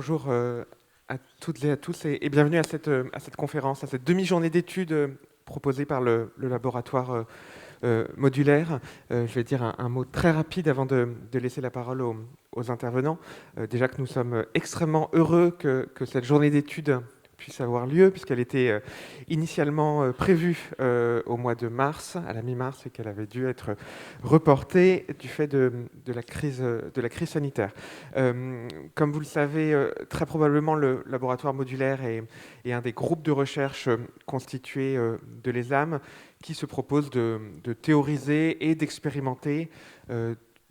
Bonjour à toutes et à tous et bienvenue à cette conférence, à cette demi-journée d'études proposée par le laboratoire modulaire. Je vais dire un mot très rapide avant de laisser la parole aux intervenants. Déjà que nous sommes extrêmement heureux que cette journée d'études puisse avoir lieu, puisqu'elle était initialement prévue au mois de mars, à la mi-mars, et qu'elle avait dû être reportée du fait de la crise sanitaire. Comme vous le savez, très probablement le laboratoire modulaire est un des groupes de recherche constitués de l'ESAM qui se propose de théoriser et d'expérimenter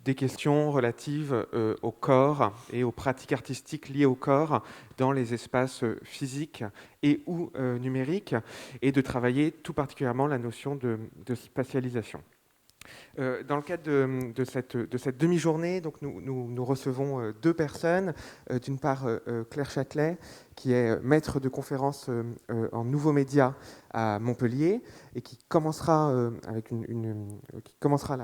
des questions relatives au corps et aux pratiques artistiques liées au corps dans les espaces physiques et ou numériques, et de travailler tout particulièrement la notion de spatialisation. Dans le cadre de cette demi-journée, donc nous recevons deux personnes. D'une part, Claire Châtelet, qui est maître de conférence en nouveaux médias à Montpellier et qui commencera, qui commencera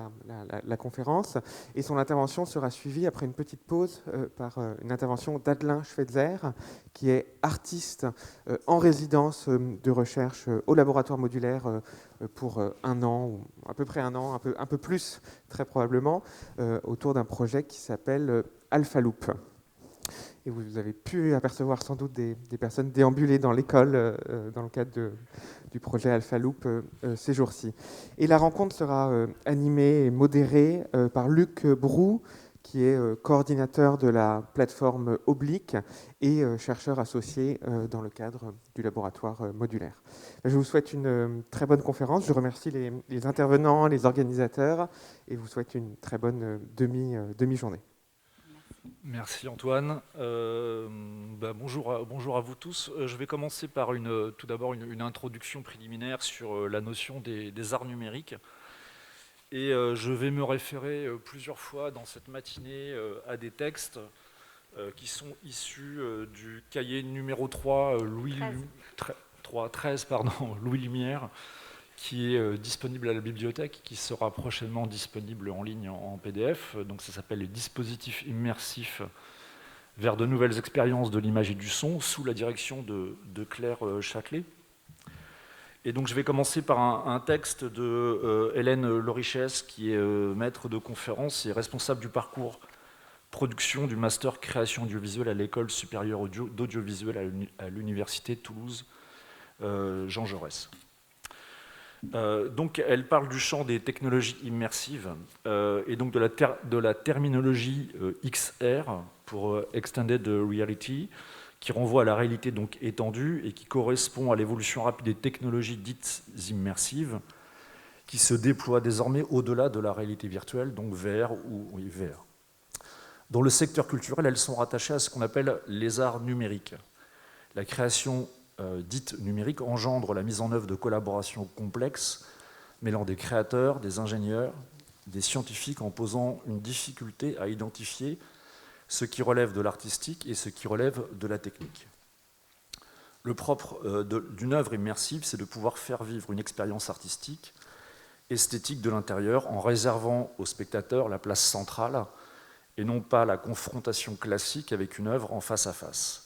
la conférence. Et son intervention sera suivie, après une petite pause, par une intervention d'Adelin Schweitzer, qui est artiste en résidence de recherche au laboratoire modulaire pour un an, ou à peu près un an, un peu plus très probablement, autour d'un projet qui s'appelle Alpha Loop. Et vous avez pu apercevoir sans doute des personnes déambuler dans l'école dans le cadre du projet Alpha Loop ces jours-ci. Et la rencontre sera animée et modérée par Luc Brou, qui est coordinateur de la plateforme Oblique et chercheur associé dans le cadre du laboratoire modulaire. Je vous souhaite une très bonne conférence. Je remercie les intervenants, les organisateurs, et vous souhaite une très bonne demi-journée. Merci Antoine. Bonjour à vous tous. Je vais commencer par tout d'abord une introduction préliminaire sur la notion des arts numériques. Et je vais me référer plusieurs fois dans cette matinée à des textes qui sont issus du cahier numéro 3, 13, Louis Lumière, qui est disponible à la bibliothèque, qui sera prochainement disponible en ligne en PDF. Donc ça s'appelle les dispositifs immersifs vers de nouvelles expériences de l'image et du son, sous la direction de Claire Châtelet. Et donc je vais commencer par un texte de Hélène Lorichès, qui est maître de conférence et responsable du parcours production du master création audiovisuelle à l'école supérieure d'audiovisuel à l'université Toulouse Jean Jaurès. Donc elle parle du champ des technologies immersives et donc de la terminologie XR pour Extended Reality, qui renvoie à la réalité donc étendue et qui correspond à l'évolution rapide des technologies dites immersives qui se déploient désormais au-delà de la réalité virtuelle, donc VR ou VR. Dans le secteur culturel, elles sont rattachées à ce qu'on appelle les arts numériques. La création dite numérique engendre la mise en œuvre de collaborations complexes mêlant des créateurs, des ingénieurs, des scientifiques, en posant une difficulté à identifier ce qui relève de l'artistique et ce qui relève de la technique. Le propre d'une œuvre immersive, c'est de pouvoir faire vivre une expérience artistique, esthétique de l'intérieur, en réservant au spectateur la place centrale et non pas la confrontation classique avec une œuvre en face à face.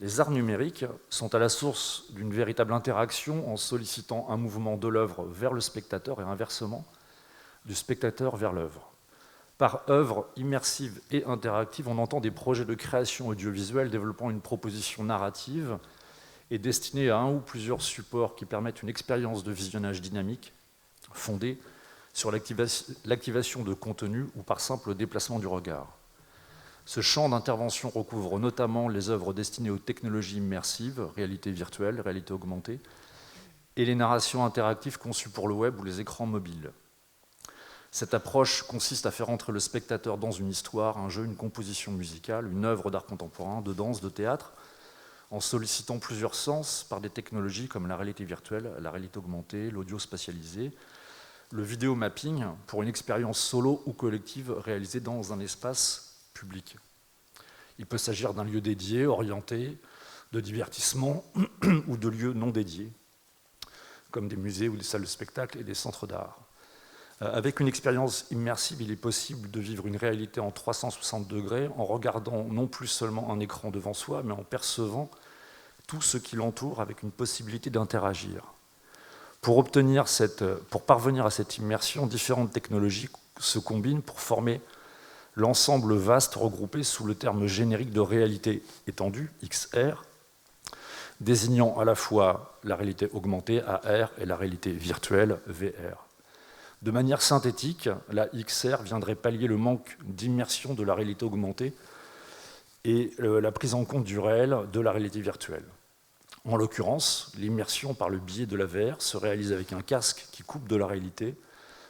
Les arts numériques sont à la source d'une véritable interaction en sollicitant un mouvement de l'œuvre vers le spectateur et inversement, du spectateur vers l'œuvre. Par œuvre immersive et interactive, on entend des projets de création audiovisuelle développant une proposition narrative et destinée à un ou plusieurs supports qui permettent une expérience de visionnage dynamique fondée sur l'activation de contenu ou par simple déplacement du regard. Ce champ d'intervention recouvre notamment les œuvres destinées aux technologies immersives, réalité virtuelle, réalité augmentée, et les narrations interactives conçues pour le web ou les écrans mobiles. Cette approche consiste à faire entrer le spectateur dans une histoire, un jeu, une composition musicale, une œuvre d'art contemporain, de danse, de théâtre, en sollicitant plusieurs sens par des technologies comme la réalité virtuelle, la réalité augmentée, l'audio spatialisé, le vidéo mapping pour une expérience solo ou collective réalisée dans un espace public. Il peut s'agir d'un lieu dédié, orienté, de divertissement ou de lieux non dédiés, comme des musées ou des salles de spectacle et des centres d'art. Avec une expérience immersive, il est possible de vivre une réalité en 360 degrés en regardant non plus seulement un écran devant soi, mais en percevant tout ce qui l'entoure avec une possibilité d'interagir. Pour parvenir à cette immersion, différentes technologies se combinent pour former l'ensemble vaste regroupé sous le terme générique de réalité étendue, XR, désignant à la fois la réalité augmentée, AR, et la réalité virtuelle, VR. De manière synthétique, la XR viendrait pallier le manque d'immersion de la réalité augmentée et la prise en compte du réel de la réalité virtuelle. En l'occurrence, l'immersion par le biais de la VR se réalise avec un casque qui coupe de la réalité,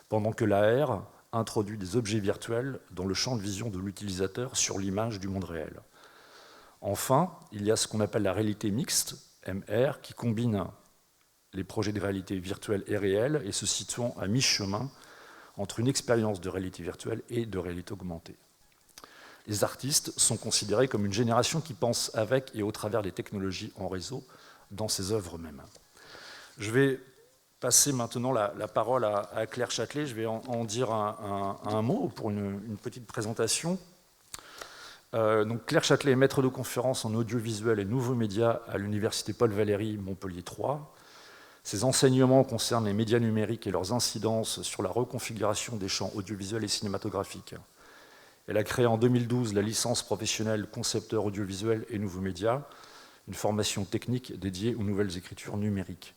pendant que l'AR introduit des objets virtuels dans le champ de vision de l'utilisateur sur l'image du monde réel. Enfin, il y a ce qu'on appelle la réalité mixte, MR, qui combine les projets de réalité virtuelle et réelle et se situant à mi-chemin entre une expérience de réalité virtuelle et de réalité augmentée. Les artistes sont considérés comme une génération qui pense avec et au travers des technologies en réseau dans ses œuvres mêmes. Je vais passer maintenant la parole à Claire Châtelet. Je vais en dire un mot pour une petite présentation. Donc Claire Châtelet est maître de conférence en audiovisuel et nouveaux médias à l'université Paul Valéry Montpellier 3. Ses enseignements concernent les médias numériques et leurs incidences sur la reconfiguration des champs audiovisuels et cinématographiques. Elle a créé en 2012 la licence professionnelle concepteur audiovisuel et nouveaux médias, une formation technique dédiée aux nouvelles écritures numériques.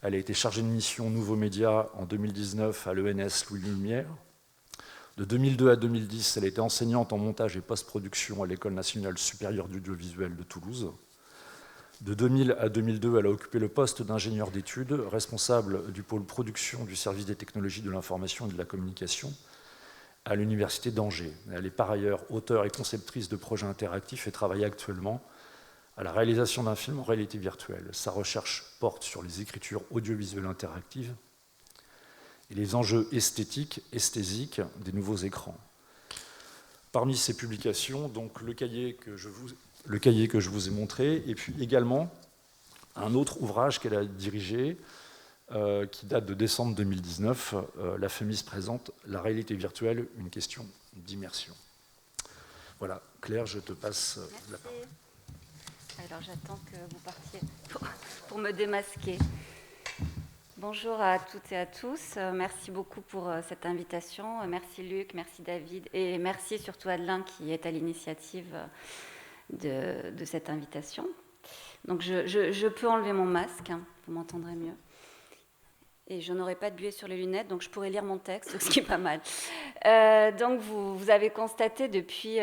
Elle a été chargée de mission nouveaux médias en 2019 à l'ENS Louis Lumière. De 2002 à 2010, elle a été enseignante en montage et post-production à l'École nationale supérieure d'audiovisuel de Toulouse. De 2000 à 2002, elle a occupé le poste d'ingénieur d'études, responsable du pôle production du service des technologies de l'information et de la communication à l'université d'Angers. Elle est par ailleurs auteure et conceptrice de projets interactifs et travaille actuellement à la réalisation d'un film en réalité virtuelle. Sa recherche porte sur les écritures audiovisuelles interactives et les enjeux esthésiques des nouveaux écrans. Parmi ces publications, donc le cahier que je vous ai montré, et puis également un autre ouvrage qu'elle a dirigé, qui date de décembre 2019, La FEMIS présente La réalité virtuelle, une question d'immersion. Voilà, Claire, je te passe la parole. Alors j'attends que vous partiez pour me démasquer. Bonjour à toutes et à tous. Merci beaucoup pour cette invitation. Merci Luc, merci David et merci surtout Adelin qui est à l'initiative de cette invitation. Donc je peux enlever mon masque, vous m'entendrez mieux. Et je n'aurai pas de buée sur les lunettes, donc je pourrai lire mon texte, ce qui est pas mal. Donc vous avez constaté depuis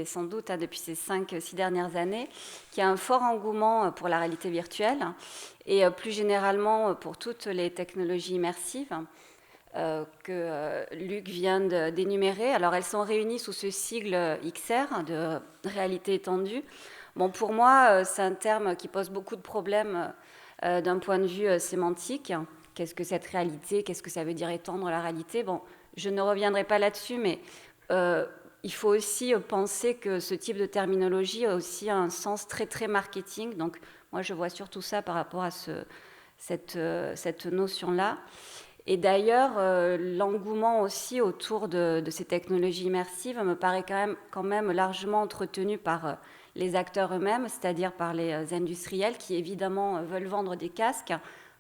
sans doute depuis ces 5-6 dernières années qu'il y a un fort engouement pour la réalité virtuelle et plus généralement pour toutes les technologies immersives que Luc vient d'énumérer. Alors elles sont réunies sous ce sigle XR de réalité étendue. Bon, pour moi, c'est un terme qui pose beaucoup de problèmes d'un point de vue sémantique. Qu'est-ce que cette réalité? Qu'est-ce que ça veut dire étendre la réalité? Bon, je ne reviendrai pas là-dessus, mais il faut aussi penser que ce type de terminologie a aussi un sens très, très marketing. Donc, moi, je vois surtout ça par rapport à cette notion-là. Et d'ailleurs, l'engouement aussi autour de ces technologies immersives me paraît quand même largement entretenu par les acteurs eux-mêmes, c'est-à-dire par les industriels qui, évidemment, veulent vendre des casques.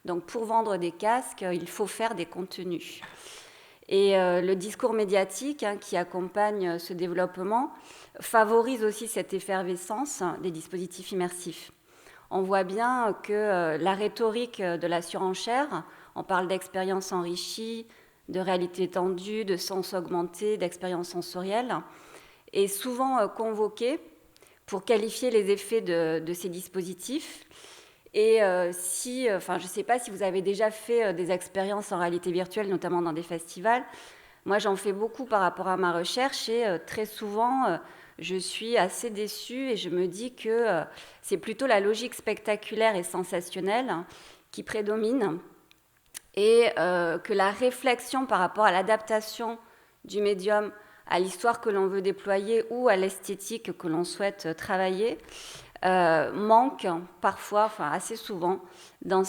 Donc, pour vendre des casques, il faut faire des contenus. Et le discours médiatique qui accompagne ce développement favorise aussi cette effervescence des dispositifs immersifs. On voit bien que la rhétorique de la surenchère, on parle d'expériences enrichies, de réalité étendue, de sens augmenté, d'expériences sensorielles, est souvent convoquée pour qualifier les effets de ces dispositifs. Et je ne sais pas si vous avez déjà fait des expériences en réalité virtuelle, notamment dans des festivals. Moi, j'en fais beaucoup par rapport à ma recherche et très souvent, je suis assez déçue et je me dis que c'est plutôt la logique spectaculaire et sensationnelle qui prédomine et que la réflexion par rapport à l'adaptation du médium à l'histoire que l'on veut déployer ou à l'esthétique que l'on souhaite travailler manque parfois, assez souvent, dans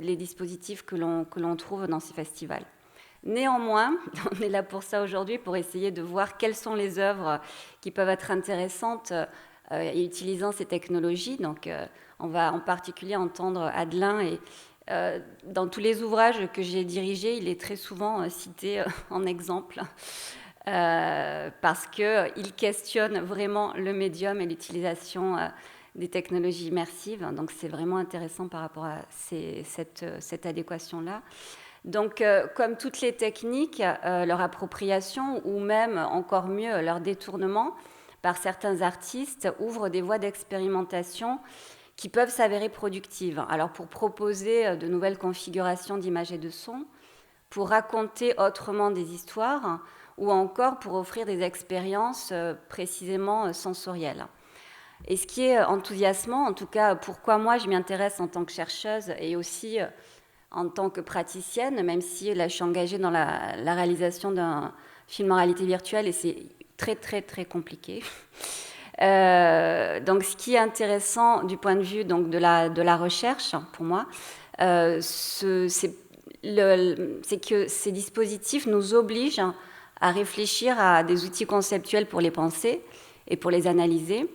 les dispositifs que l'on trouve dans ces festivals. Néanmoins, on est là pour ça aujourd'hui, pour essayer de voir quelles sont les œuvres qui peuvent être intéressantes utilisant ces technologies. Donc, on va en particulier entendre Adelin et dans tous les ouvrages que j'ai dirigés, il est très souvent cité en exemple parce qu'il questionne vraiment le médium et l'utilisation des technologies immersives. Donc, c'est vraiment intéressant par rapport à cette adéquation-là. Donc, comme toutes les techniques, leur appropriation ou même encore mieux leur détournement par certains artistes ouvre des voies d'expérimentation qui peuvent s'avérer productives. Alors, pour proposer de nouvelles configurations d'images et de sons, pour raconter autrement des histoires, ou encore pour offrir des expériences précisément sensorielles. Et ce qui est enthousiasmant, en tout cas, pourquoi moi je m'y intéresse en tant que chercheuse et aussi en tant que praticienne, même si là je suis engagée dans la réalisation d'un film en réalité virtuelle et c'est très très très compliqué. Donc, ce qui est intéressant du point de vue donc, de la recherche, pour moi, c'est que ces dispositifs nous obligent à réfléchir à des outils conceptuels pour les penser et pour les analyser,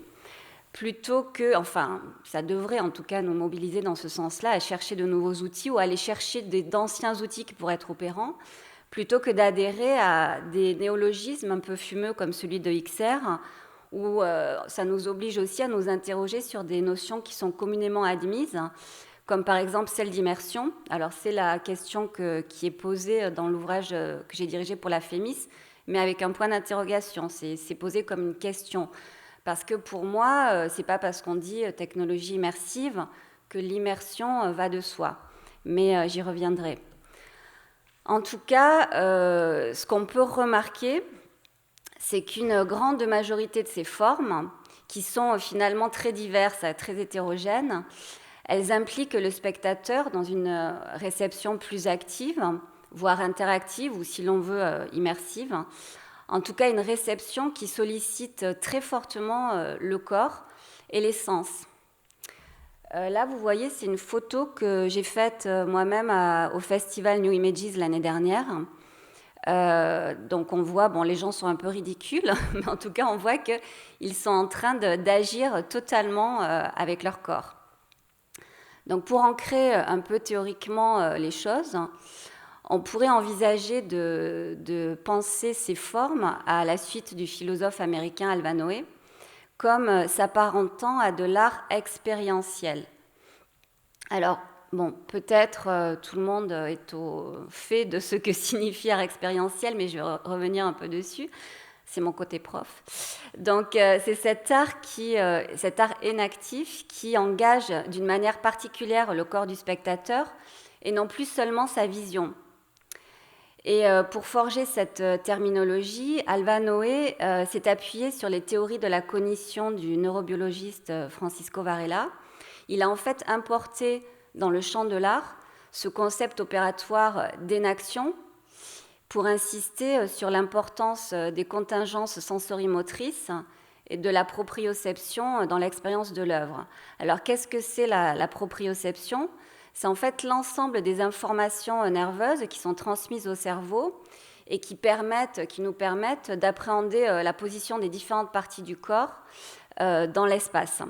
plutôt que, enfin, ça devrait en tout cas nous mobiliser dans ce sens-là, à chercher de nouveaux outils ou à aller chercher d'anciens outils qui pourraient être opérants, plutôt que d'adhérer à des néologismes un peu fumeux comme celui de XR, où ça nous oblige aussi à nous interroger sur des notions qui sont communément admises, comme par exemple celle d'immersion. Alors c'est la question qui est posée dans l'ouvrage que j'ai dirigé pour la FEMIS, mais avec un point d'interrogation, c'est posé comme une question. Parce que pour moi, c'est pas parce qu'on dit technologie immersive que l'immersion va de soi, mais j'y reviendrai. En tout cas, ce qu'on peut remarquer, c'est qu'une grande majorité de ces formes, qui sont finalement très diverses, très hétérogènes, elles impliquent le spectateur dans une réception plus active, voire interactive, ou si l'on veut, immersive. En tout cas, une réception qui sollicite très fortement le corps et les sens. Là, vous voyez, c'est une photo que j'ai faite moi-même au festival New Images l'année dernière. Donc on voit, bon, les gens sont un peu ridicules, mais en tout cas on voit qu'ils sont en train d'agir totalement avec leur corps. Donc pour ancrer un peu théoriquement les choses, on pourrait envisager de penser ces formes à la suite du philosophe américain Alva Noé comme s'apparentant à de l'art expérientiel. Alors, bon, peut-être tout le monde est au fait de ce que signifie art expérientiel, mais je vais revenir un peu dessus. C'est mon côté prof. Donc, c'est cet art inactif qui engage d'une manière particulière le corps du spectateur et non plus seulement sa vision. Et pour forger cette terminologie, Alva Noé s'est appuyé sur les théories de la cognition du neurobiologiste Francisco Varela. Il a en fait importé dans le champ de l'art ce concept opératoire d'énaction pour insister sur l'importance des contingences sensorimotrices et de la proprioception dans l'expérience de l'œuvre. Alors, qu'est-ce que c'est la proprioception ? C'est en fait l'ensemble des informations nerveuses qui sont transmises au cerveau et qui nous permettent d'appréhender la position des différentes parties du corps dans l'espace.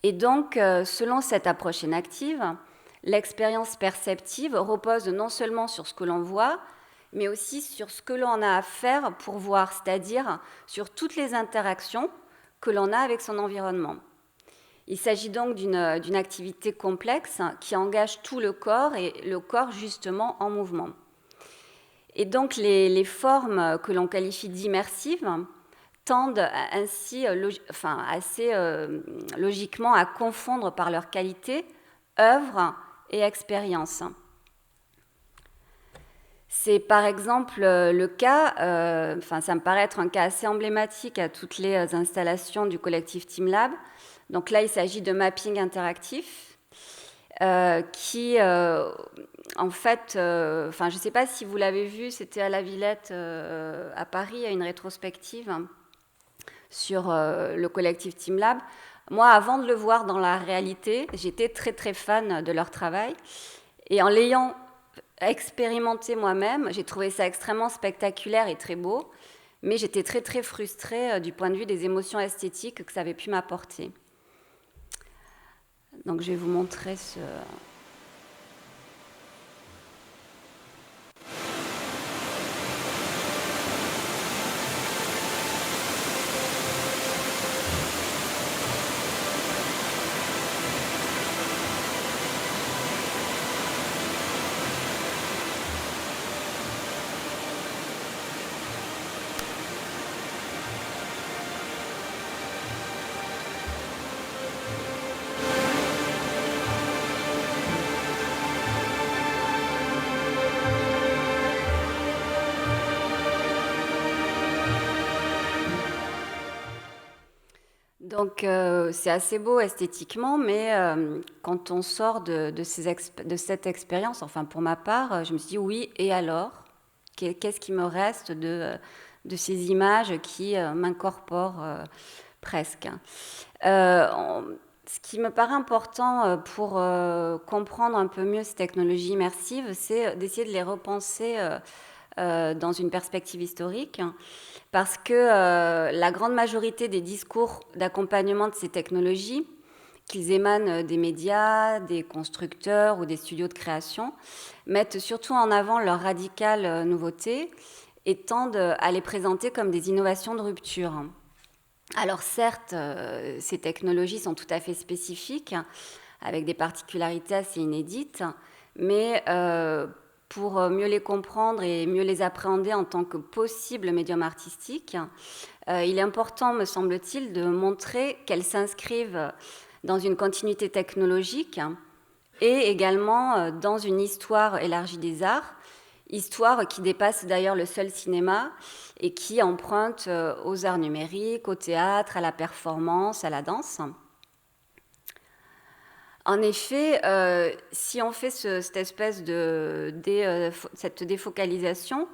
Et donc, selon cette approche inactive, l'expérience perceptive repose non seulement sur ce que l'on voit, mais aussi sur ce que l'on a à faire pour voir, c'est-à-dire sur toutes les interactions que l'on a avec son environnement. Il s'agit donc d'une activité complexe qui engage tout le corps et le corps justement en mouvement. Et donc les formes que l'on qualifie d'immersives tendent ainsi assez logiquement à confondre par leur qualité œuvre et expérience. C'est par exemple le cas, ça me paraît être un cas assez emblématique à toutes les installations du collectif TeamLab. Donc là, il s'agit de mapping interactif qui, en fait, je ne sais pas si vous l'avez vu, c'était à la Villette à Paris, à une rétrospective sur le collectif TeamLab. Moi, avant de le voir dans la réalité, j'étais très très fan de leur travail. Et en l'ayant expérimenté moi-même. J'ai trouvé ça extrêmement spectaculaire et très beau, mais j'étais très très frustrée du point de vue des émotions esthétiques que ça avait pu m'apporter. Donc je vais vous montrer ce... Donc c'est assez beau esthétiquement, mais quand on sort de cette expérience, enfin pour ma part, je me suis dit oui, et alors? Qu'est-ce qui me reste de ces images qui m'incorporent presque? Ce qui me paraît important pour comprendre un peu mieux ces technologies immersives, c'est d'essayer de les repenser dans une perspective historique, parce que la grande majorité des discours d'accompagnement de ces technologies, qu'ils émanent des médias, des constructeurs ou des studios de création, mettent surtout en avant leurs radicales nouveautés et tendent à les présenter comme des innovations de rupture. Alors certes, ces technologies sont tout à fait spécifiques, avec des particularités assez inédites, mais pour mieux les comprendre et mieux les appréhender en tant que possible médium artistique, il est important, me semble-t-il, de montrer qu'elles s'inscrivent dans une continuité technologique et également dans une histoire élargie des arts, histoire qui dépasse d'ailleurs le seul cinéma et qui emprunte aux arts numériques, au théâtre, à la performance, à la danse. En effet, si on fait cette espèce cette défocalisation,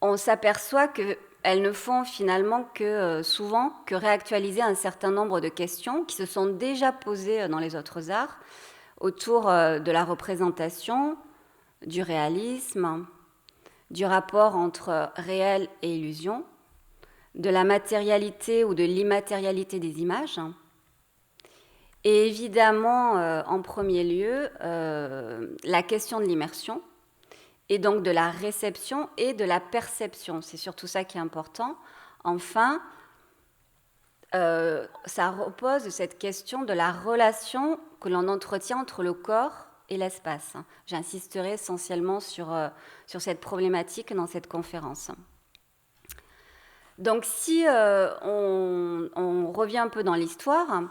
on s'aperçoit qu'elles ne font finalement que souvent que réactualiser un certain nombre de questions qui se sont déjà posées dans les autres arts autour de la représentation, du réalisme, du rapport entre réel et illusion, de la matérialité ou de l'immatérialité des images. Et évidemment, en premier lieu, la question de l'immersion, et donc de la réception et de la perception. C'est surtout ça qui est important. Enfin, ça repose cette question de la relation que l'on entretient entre le corps et l'espace. J'insisterai essentiellement sur cette problématique dans cette conférence. Donc si on revient un peu dans l'histoire,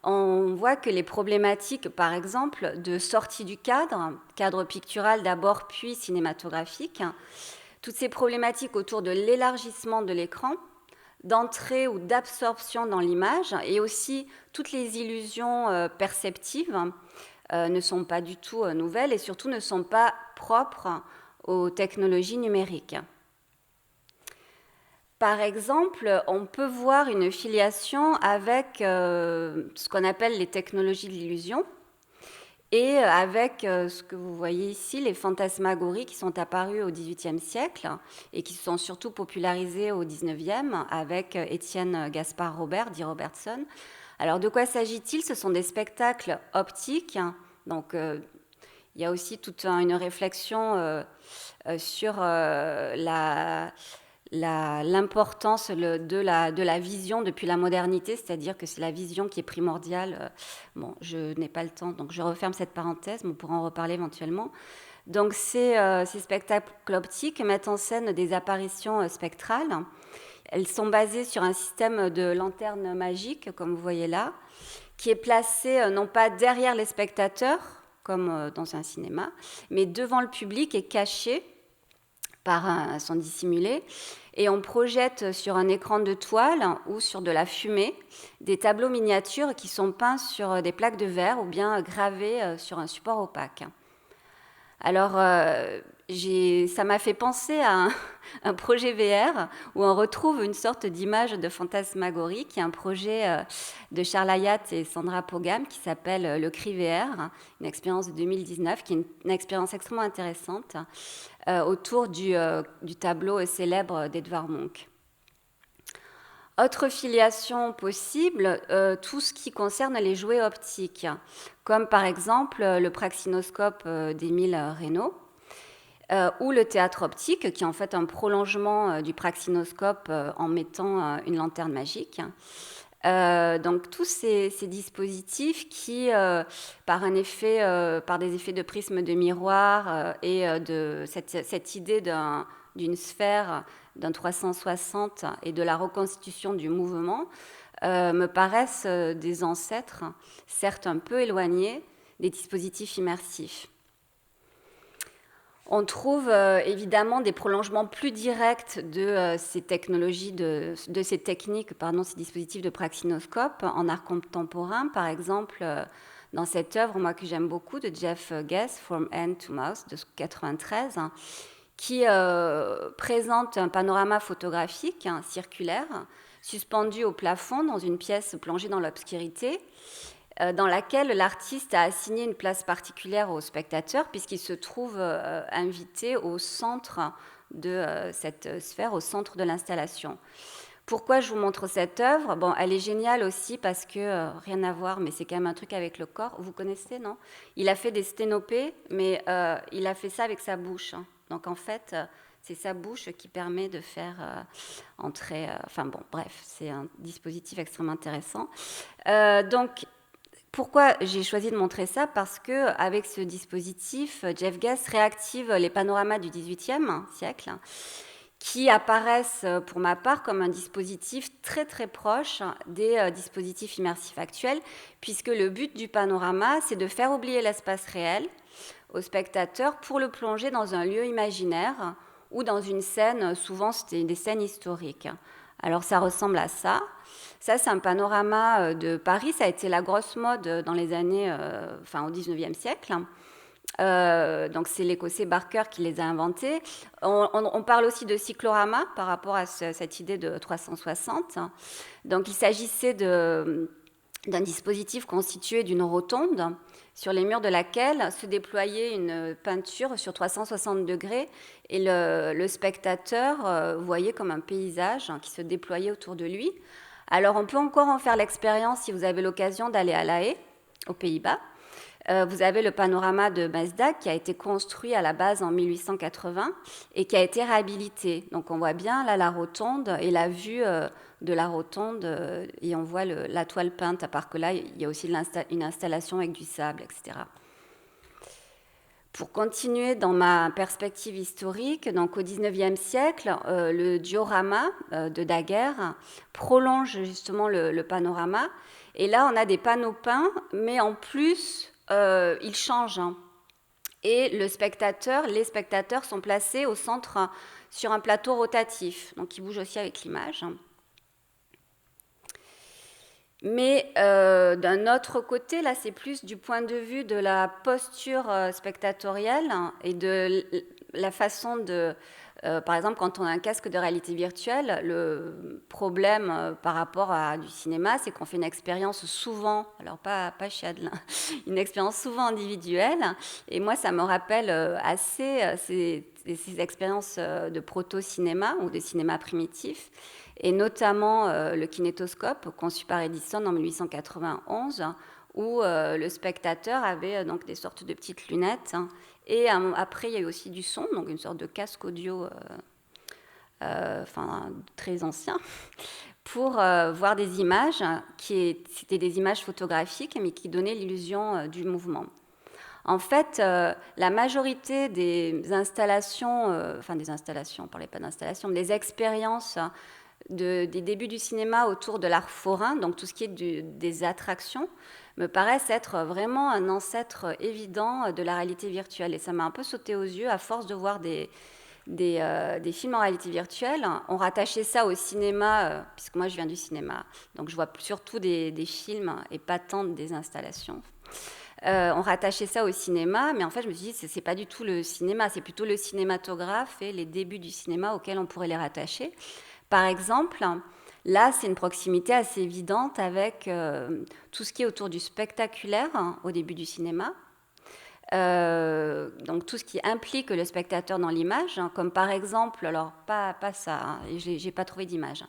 on voit que les problématiques, par exemple, de sortie du cadre pictural d'abord puis cinématographique, toutes ces problématiques autour de l'élargissement de l'écran, d'entrée ou d'absorption dans l'image, et aussi toutes les illusions perceptives ne sont pas du tout nouvelles et surtout ne sont pas propres aux technologies numériques. Par exemple, on peut voir une filiation avec ce qu'on appelle les technologies de l'illusion et avec ce que vous voyez ici, les fantasmagories qui sont apparues au XVIIIe siècle et qui sont surtout popularisées au XIXe avec Étienne Gaspard Robert, dit Robertson. Alors, de quoi s'agit-il? Ce sont des spectacles optiques. Donc, il y a aussi toute une réflexion sur l'importance de la vision depuis la modernité, c'est-à-dire que c'est la vision qui est primordiale. Bon, je n'ai pas le temps, donc je referme cette parenthèse, mais on pourra en reparler éventuellement. Donc ces spectacles optiques mettent en scène des apparitions spectrales. Elles sont basées sur un système de lanterne magique, comme vous voyez là, qui est placé non pas derrière les spectateurs, comme dans un cinéma, mais devant le public et caché par un son dissimulé, et on projette sur un écran de toile ou sur de la fumée des tableaux miniatures qui sont peints sur des plaques de verre ou bien gravés sur un support opaque. Alors, ça m'a fait penser à un projet VR où on retrouve une sorte d'image de fantasmagorie, qui est un projet de Charles Hayat et Sandra Pogam qui s'appelle le CRI VR, une expérience de 2019 qui est une expérience extrêmement intéressante autour du tableau célèbre d'Edvard Munch. Autre filiation possible, tout ce qui concerne les jouets optiques, comme par exemple le praxinoscope d'Émile Reynaud, ou le théâtre optique, qui est en fait un prolongement du praxinoscope en mettant une lanterne magique. Donc tous ces dispositifs qui, par des effets de prisme de miroir et de cette idée d'une sphère d'un 360 et de la reconstitution du mouvement, me paraissent des ancêtres, certes un peu éloignés, des dispositifs immersifs. On trouve évidemment des prolongements plus directs de ces technologies, ces dispositifs de praxinoscope en art contemporain. Par exemple, dans cette œuvre, moi que j'aime beaucoup, de Jeff Guess, From Hand to Mouth, de 1993, qui présente un panorama photographique circulaire, suspendu au plafond dans une pièce plongée dans l'obscurité, dans laquelle l'artiste a assigné une place particulière au spectateur, puisqu'il se trouve invité au centre de cette sphère, au centre de l'installation. Pourquoi je vous montre cette œuvre ? Bon, elle est géniale aussi parce que, rien à voir, mais c'est quand même un truc avec le corps. Vous connaissez, non ? Il a fait des sténopées, mais il a fait ça avec sa bouche. Donc en fait, c'est sa bouche qui permet de faire entrer... c'est un dispositif extrêmement intéressant. Donc, pourquoi j'ai choisi de montrer ça ? Parce qu'avec ce dispositif, Jeff Guess réactive les panoramas du XVIIIe siècle, qui apparaissent pour ma part comme un dispositif très très proche des dispositifs immersifs actuels, puisque le but du panorama, c'est de faire oublier l'espace réel au spectateur pour le plonger dans un lieu imaginaire ou dans une scène, souvent c'était des scènes historiques. Alors ça ressemble à ça. Ça, c'est un panorama de Paris. Ça a été la grosse mode dans les années, au 19e siècle. Donc c'est l'Écossais Barker qui les a inventés. On parle aussi de cyclorama par rapport à cette idée de 360. Donc il s'agissait d'un dispositif constitué d'une rotonde sur les murs de laquelle se déployait une peinture sur 360 degrés et le spectateur voyait comme un paysage qui se déployait autour de lui. Alors on peut encore en faire l'expérience si vous avez l'occasion d'aller à La Haye, aux Pays-Bas. Vous avez le panorama de Mesdag qui a été construit à la base en 1880 et qui a été réhabilité. Donc on voit bien là la rotonde et la vue de la rotonde et on voit la toile peinte, à part que là il y a aussi une installation avec du sable, etc. Pour continuer dans ma perspective historique, donc au XIXe siècle, le diorama de Daguerre prolonge justement le panorama. Et là, on a des panneaux peints, mais en plus, ils changent. Et les spectateurs sont placés au centre sur un plateau rotatif, donc ils bougent aussi avec l'image. Mais d'un autre côté, là, c'est plus du point de vue de la posture spectatorielle et de la façon de... par exemple, quand on a un casque de réalité virtuelle, le problème par rapport à du cinéma, c'est qu'on fait une expérience souvent, alors pas chez Adelin, une expérience souvent individuelle. Et moi, ça me rappelle assez ces expériences de proto-cinéma ou de cinéma primitif, et notamment le kinétoscope conçu par Edison en 1891, où le spectateur avait donc des sortes de petites lunettes. Et après, il y a eu aussi du son, donc une sorte de casque audio très ancien, pour voir des images c'était des images photographiques, mais qui donnaient l'illusion du mouvement. En fait, la majorité des installations, on ne parlait pas d'installations, mais des expériences des débuts du cinéma autour de l'art forain, donc tout ce qui est des attractions, me paraissent être vraiment un ancêtre évident de la réalité virtuelle. Et ça m'a un peu sauté aux yeux à force de voir des films en réalité virtuelle. On rattachait ça au cinéma, puisque moi je viens du cinéma, donc je vois surtout des films et pas tant des installations. On rattachait ça au cinéma, mais en fait, je me suis dit, c'est pas du tout le cinéma, c'est plutôt le cinématographe et les débuts du cinéma auxquels on pourrait les rattacher. Par exemple, là, c'est une proximité assez évidente avec tout ce qui est autour du spectaculaire au début du cinéma. Donc tout ce qui implique le spectateur dans l'image, comme par exemple, alors pas ça, j'ai pas trouvé d'image,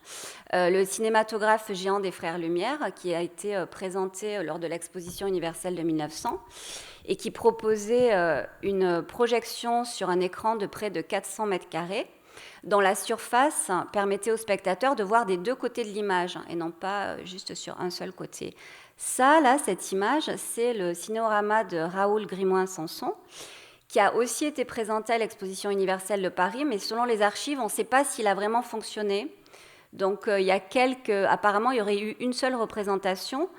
le cinématographe géant des Frères Lumière, qui a été présenté lors de l'exposition universelle de 1900 et qui proposait une projection sur un écran de près de 400 mètres carrés, dont la surface permettait au spectateur de voir des deux côtés de l'image et non pas juste sur un seul côté. Ça, là, cette image, c'est le cinéorama de Raoul Grimoin-Sanson, qui a aussi été présenté à l'exposition universelle de Paris, mais selon les archives, on ne sait pas s'il a vraiment fonctionné. Donc, il y a apparemment, il y aurait eu une seule représentation.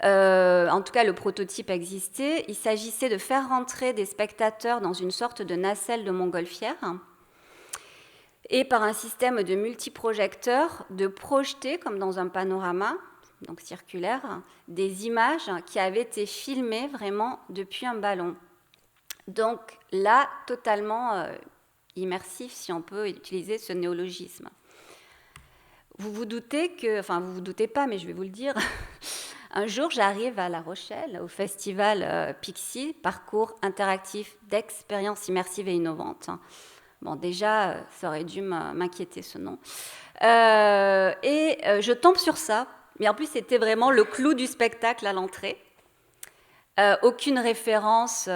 En tout cas, le prototype existait. Il s'agissait de faire rentrer des spectateurs dans une sorte de nacelle de montgolfière et par un système de multiprojecteurs, de projeter, comme dans un panorama, donc circulaire, des images qui avaient été filmées vraiment depuis un ballon. Donc là, totalement immersif, si on peut utiliser ce néologisme. Vous vous doutez que, enfin vous vous doutez pas, mais je vais vous le dire, un jour j'arrive à La Rochelle, au festival Pixie, parcours interactif d'expériences immersives et innovantes. Bon, déjà, ça aurait dû m'inquiéter ce nom. Je tombe sur ça. Mais en plus, c'était vraiment le clou du spectacle à l'entrée. Aucune référence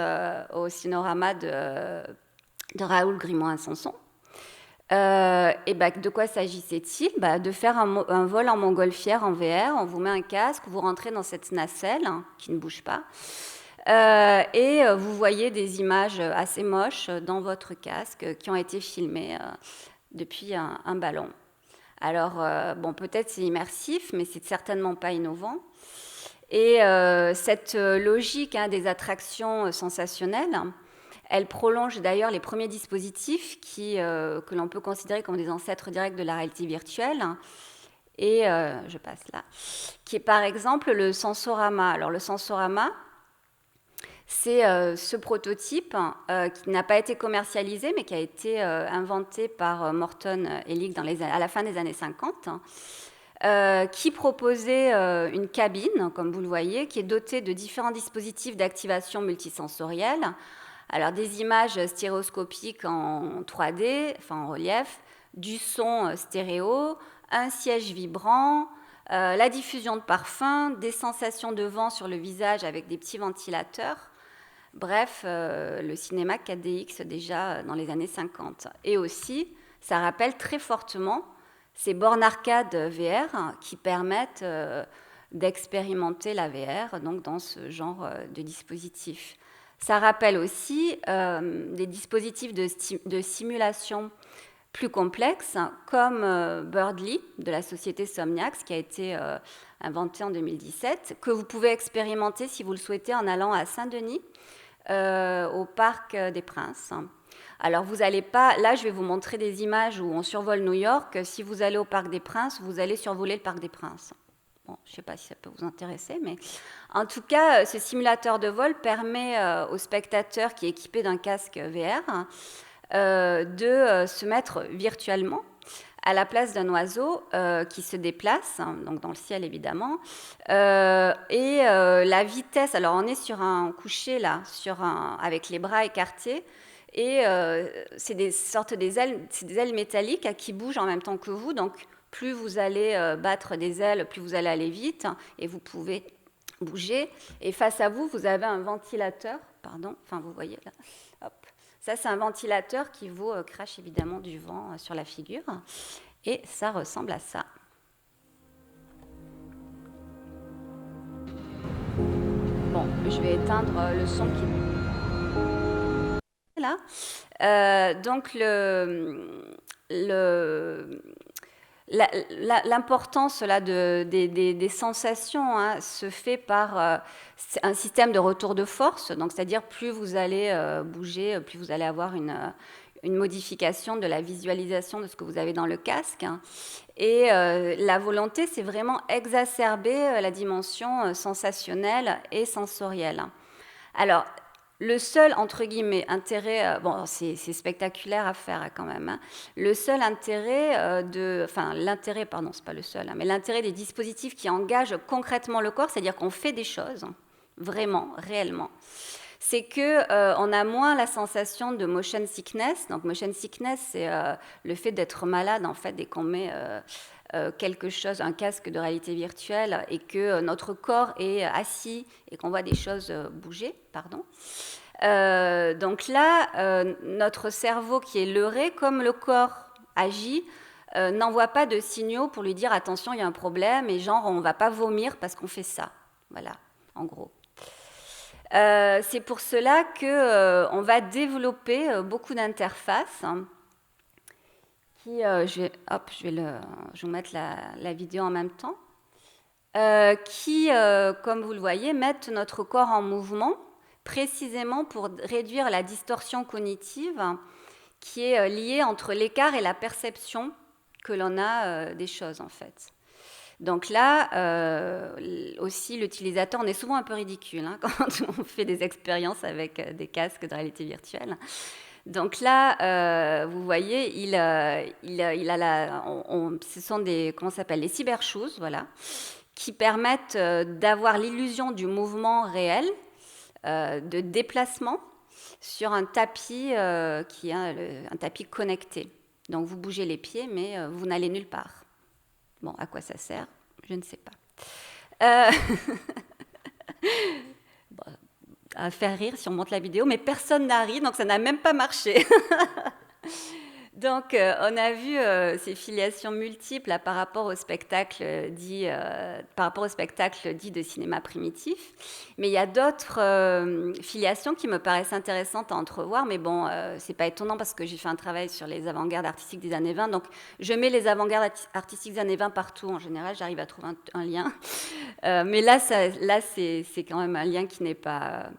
au cinéorama de Raoul Grimoin-Sanson. De quoi s'agissait-il ? De faire un vol en montgolfière en VR. On vous met un casque, vous rentrez dans cette nacelle qui ne bouge pas. Vous voyez des images assez moches dans votre casque qui ont été filmées depuis un ballon. Alors, peut-être c'est immersif, mais c'est certainement pas innovant. Et cette logique des attractions sensationnelles, elle prolonge d'ailleurs les premiers dispositifs que l'on peut considérer comme des ancêtres directs de la réalité virtuelle. Et je passe là, qui est par exemple le Sensorama. Alors, le Sensorama, c'est ce prototype qui n'a pas été commercialisé, mais qui a été inventé par Morton Hellig à la fin des années 50, qui proposait une cabine, comme vous le voyez, qui est dotée de différents dispositifs d'activation multisensorielle. Alors, des images stéréoscopiques en 3D, enfin en relief, du son stéréo, un siège vibrant, la diffusion de parfums, des sensations de vent sur le visage avec des petits ventilateurs. Bref, le cinéma 4DX déjà dans les années 50. Et aussi, ça rappelle très fortement ces bornes arcade VR qui permettent d'expérimenter la VR donc dans ce genre de dispositif. Ça rappelle aussi des dispositifs de simulation plus complexes comme Birdly de la société Somniax qui a été inventé en 2017, que vous pouvez expérimenter si vous le souhaitez en allant à Saint-Denis, au Parc des Princes. Alors vous n'allez pas, là je vais vous montrer des images où on survole New York. Si vous allez au Parc des Princes, vous allez survoler le Parc des Princes. Bon, je ne sais pas si ça peut vous intéresser, mais en tout cas, ce simulateur de vol permet au spectateur qui est équipé d'un casque VR de se mettre virtuellement à la place d'un oiseau qui se déplace, donc dans le ciel évidemment, la vitesse, alors on est sur un coucher là, avec les bras écartés, et c'est des ailes métalliques qui bougent en même temps que vous, donc plus vous allez battre des ailes, plus vous allez aller vite, et vous pouvez bouger, et face à vous, vous avez un ventilateur, vous voyez là, hop. Ça, c'est un ventilateur qui vous crache évidemment du vent sur la figure. Et ça ressemble à ça. Bon, je vais éteindre le son qui est là. Donc, l'importance là, des sensations se fait par un système de retour de force, donc c'est-à-dire plus vous allez bouger, plus vous allez avoir une modification de la visualisation de ce que vous avez dans le casque. Et la volonté, c'est vraiment exacerber la dimension sensationnelle et sensorielle. Alors, le seul, entre guillemets, intérêt, bon, c'est spectaculaire à faire quand même, hein. Le seul intérêt l'intérêt, pardon, c'est pas le seul, hein, mais l'intérêt des dispositifs qui engagent concrètement le corps, c'est-à-dire qu'on fait des choses, vraiment, réellement, c'est qu'on a moins la sensation de motion sickness. Donc, motion sickness, c'est le fait d'être malade, en fait, dès qu'on met quelque chose, un casque de réalité virtuelle, et que notre corps est assis et qu'on voit des choses bouger, pardon. Donc là, notre cerveau qui est leurré, comme le corps agit, n'envoie pas de signaux pour lui dire attention, il y a un problème, et genre on ne va pas vomir parce qu'on fait ça. Voilà, en gros. C'est pour cela qu'on va développer beaucoup d'interfaces. Je vais vous mettre la vidéo en même temps. Qui, comme vous le voyez, mettent notre corps en mouvement, précisément pour réduire la distorsion cognitive qui est liée entre l'écart et la perception que l'on a des choses, en fait. Donc là, aussi, l'utilisateur, on est souvent un peu ridicule hein, quand on fait des expériences avec des casques de réalité virtuelle. Donc là, vous voyez, ce sont comment ça s'appelle, les cybershoes, voilà, qui permettent d'avoir l'illusion du mouvement réel, de déplacement sur un tapis qui est un tapis connecté. Donc vous bougez les pieds, mais vous n'allez nulle part. Bon, à quoi ça sert? Je ne sais pas. Bon, à faire rire si on monte la vidéo, mais personne n'a ri, donc ça n'a même pas marché. Donc, on a vu ces filiations multiples là, par rapport au spectacle dit de cinéma primitif. Mais il y a d'autres filiations qui me paraissent intéressantes à entrevoir. Mais bon, c'est pas étonnant parce que j'ai fait un travail sur les avant-gardes artistiques des années 20. Donc, je mets les avant-gardes artistiques des années 20 partout. En général, j'arrive à trouver un lien. Mais là, c'est quand même un lien qui n'est pas...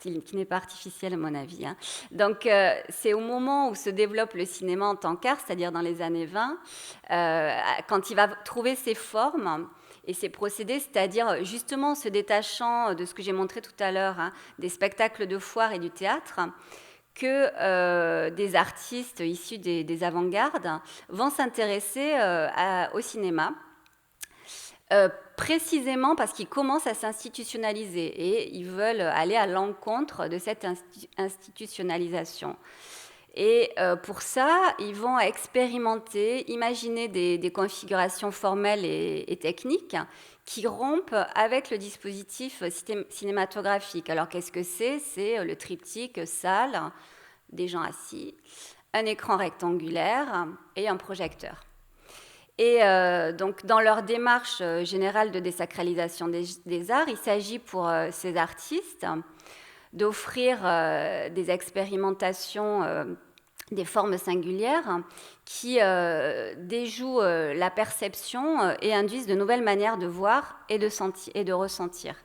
qui n'est pas artificiel à mon avis. Hein. Donc, c'est au moment où se développe le cinéma en tant qu'art, c'est-à-dire dans les années 20, quand il va trouver ses formes et ses procédés, c'est-à-dire justement se détachant de ce que j'ai montré tout à l'heure, hein, des spectacles de foire et du théâtre, que des artistes issus des avant-gardes vont s'intéresser au cinéma. Précisément parce qu'ils commencent à s'institutionnaliser et ils veulent aller à l'encontre de cette institutionnalisation. Et pour ça, ils vont expérimenter, imaginer des configurations formelles et techniques qui rompent avec le dispositif cinématographique. Alors qu'est-ce que c'est? C'est le triptyque salle, des gens assis, un écran rectangulaire et un projecteur. Et donc, dans leur démarche générale de désacralisation des arts, il s'agit pour ces artistes d'offrir des expérimentations des formes singulières qui déjouent la perception et induisent de nouvelles manières de voir et de ressentir.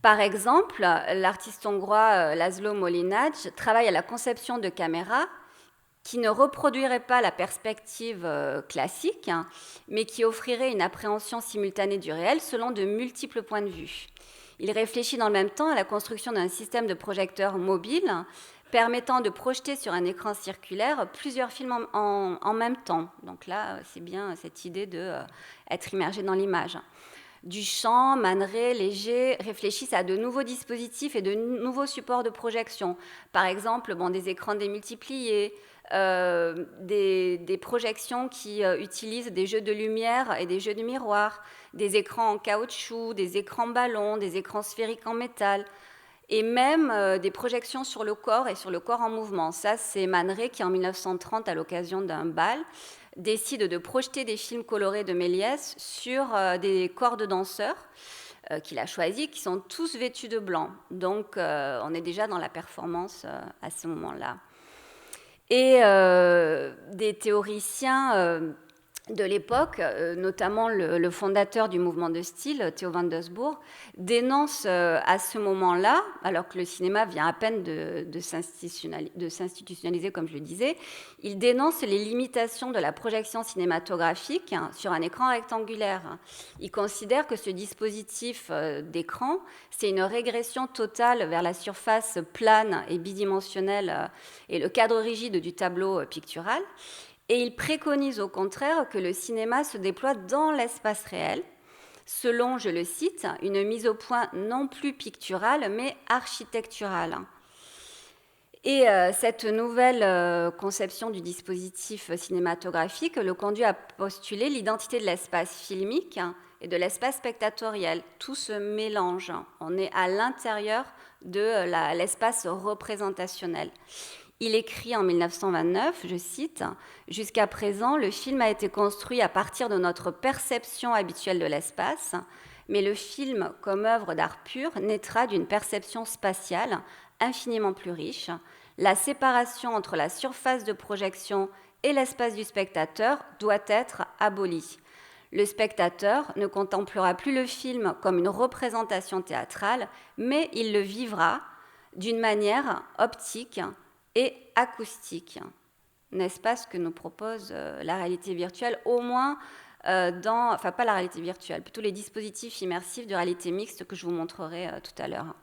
Par exemple, l'artiste hongrois Laszlo Molinacz travaille à la conception de caméras qui ne reproduirait pas la perspective classique, hein, mais qui offrirait une appréhension simultanée du réel selon de multiples points de vue. Il réfléchit dans le même temps à la construction d'un système de projecteurs mobile permettant de projeter sur un écran circulaire plusieurs films en même temps. Donc là, c'est bien cette idée d'être immergé dans l'image. Duchamp, Man Ray, Léger réfléchissent à de nouveaux dispositifs et de nouveaux supports de projection. Par exemple, des écrans démultipliés, des projections qui utilisent des jeux de lumière et des jeux de miroir, des écrans en caoutchouc, des écrans ballons, des écrans sphériques en métal, et même des projections sur le corps et sur le corps en mouvement. Ça, c'est Man Ray qui, en 1930, à l'occasion d'un bal, décide de projeter des films colorés de Méliès sur des corps de danseurs qu'il a choisis, qui sont tous vêtus de blanc. Donc, on est déjà dans la performance à ce moment-là. Et des théoriciens de l'époque, notamment le fondateur du mouvement de style, Theo van Doesburg, dénonce à ce moment-là, alors que le cinéma vient à peine de s'institutionnaliser, comme je le disais, il dénonce les limitations de la projection cinématographique sur un écran rectangulaire. Il considère que ce dispositif d'écran, c'est une régression totale vers la surface plane et bidimensionnelle et le cadre rigide du tableau pictural. Et il préconise au contraire que le cinéma se déploie dans l'espace réel, selon, je le cite, une mise au point non plus picturale, mais architecturale. Et cette nouvelle conception du dispositif cinématographique le conduit à postuler l'identité de l'espace filmique et de l'espace spectatoriel. Tout se mélange. On est à l'intérieur de l'espace représentationnel. Il écrit en 1929, je cite, « Jusqu'à présent, le film a été construit à partir de notre perception habituelle de l'espace, mais le film, comme œuvre d'art pur, naîtra d'une perception spatiale infiniment plus riche. La séparation entre la surface de projection et l'espace du spectateur doit être abolie. Le spectateur ne contemplera plus le film comme une représentation théâtrale, mais il le vivra d'une manière optique et acoustique. N'est-ce pas ce que nous propose la réalité virtuelle, au moins enfin pas la réalité virtuelle, plutôt les dispositifs immersifs de réalité mixte que je vous montrerai tout à l'heure.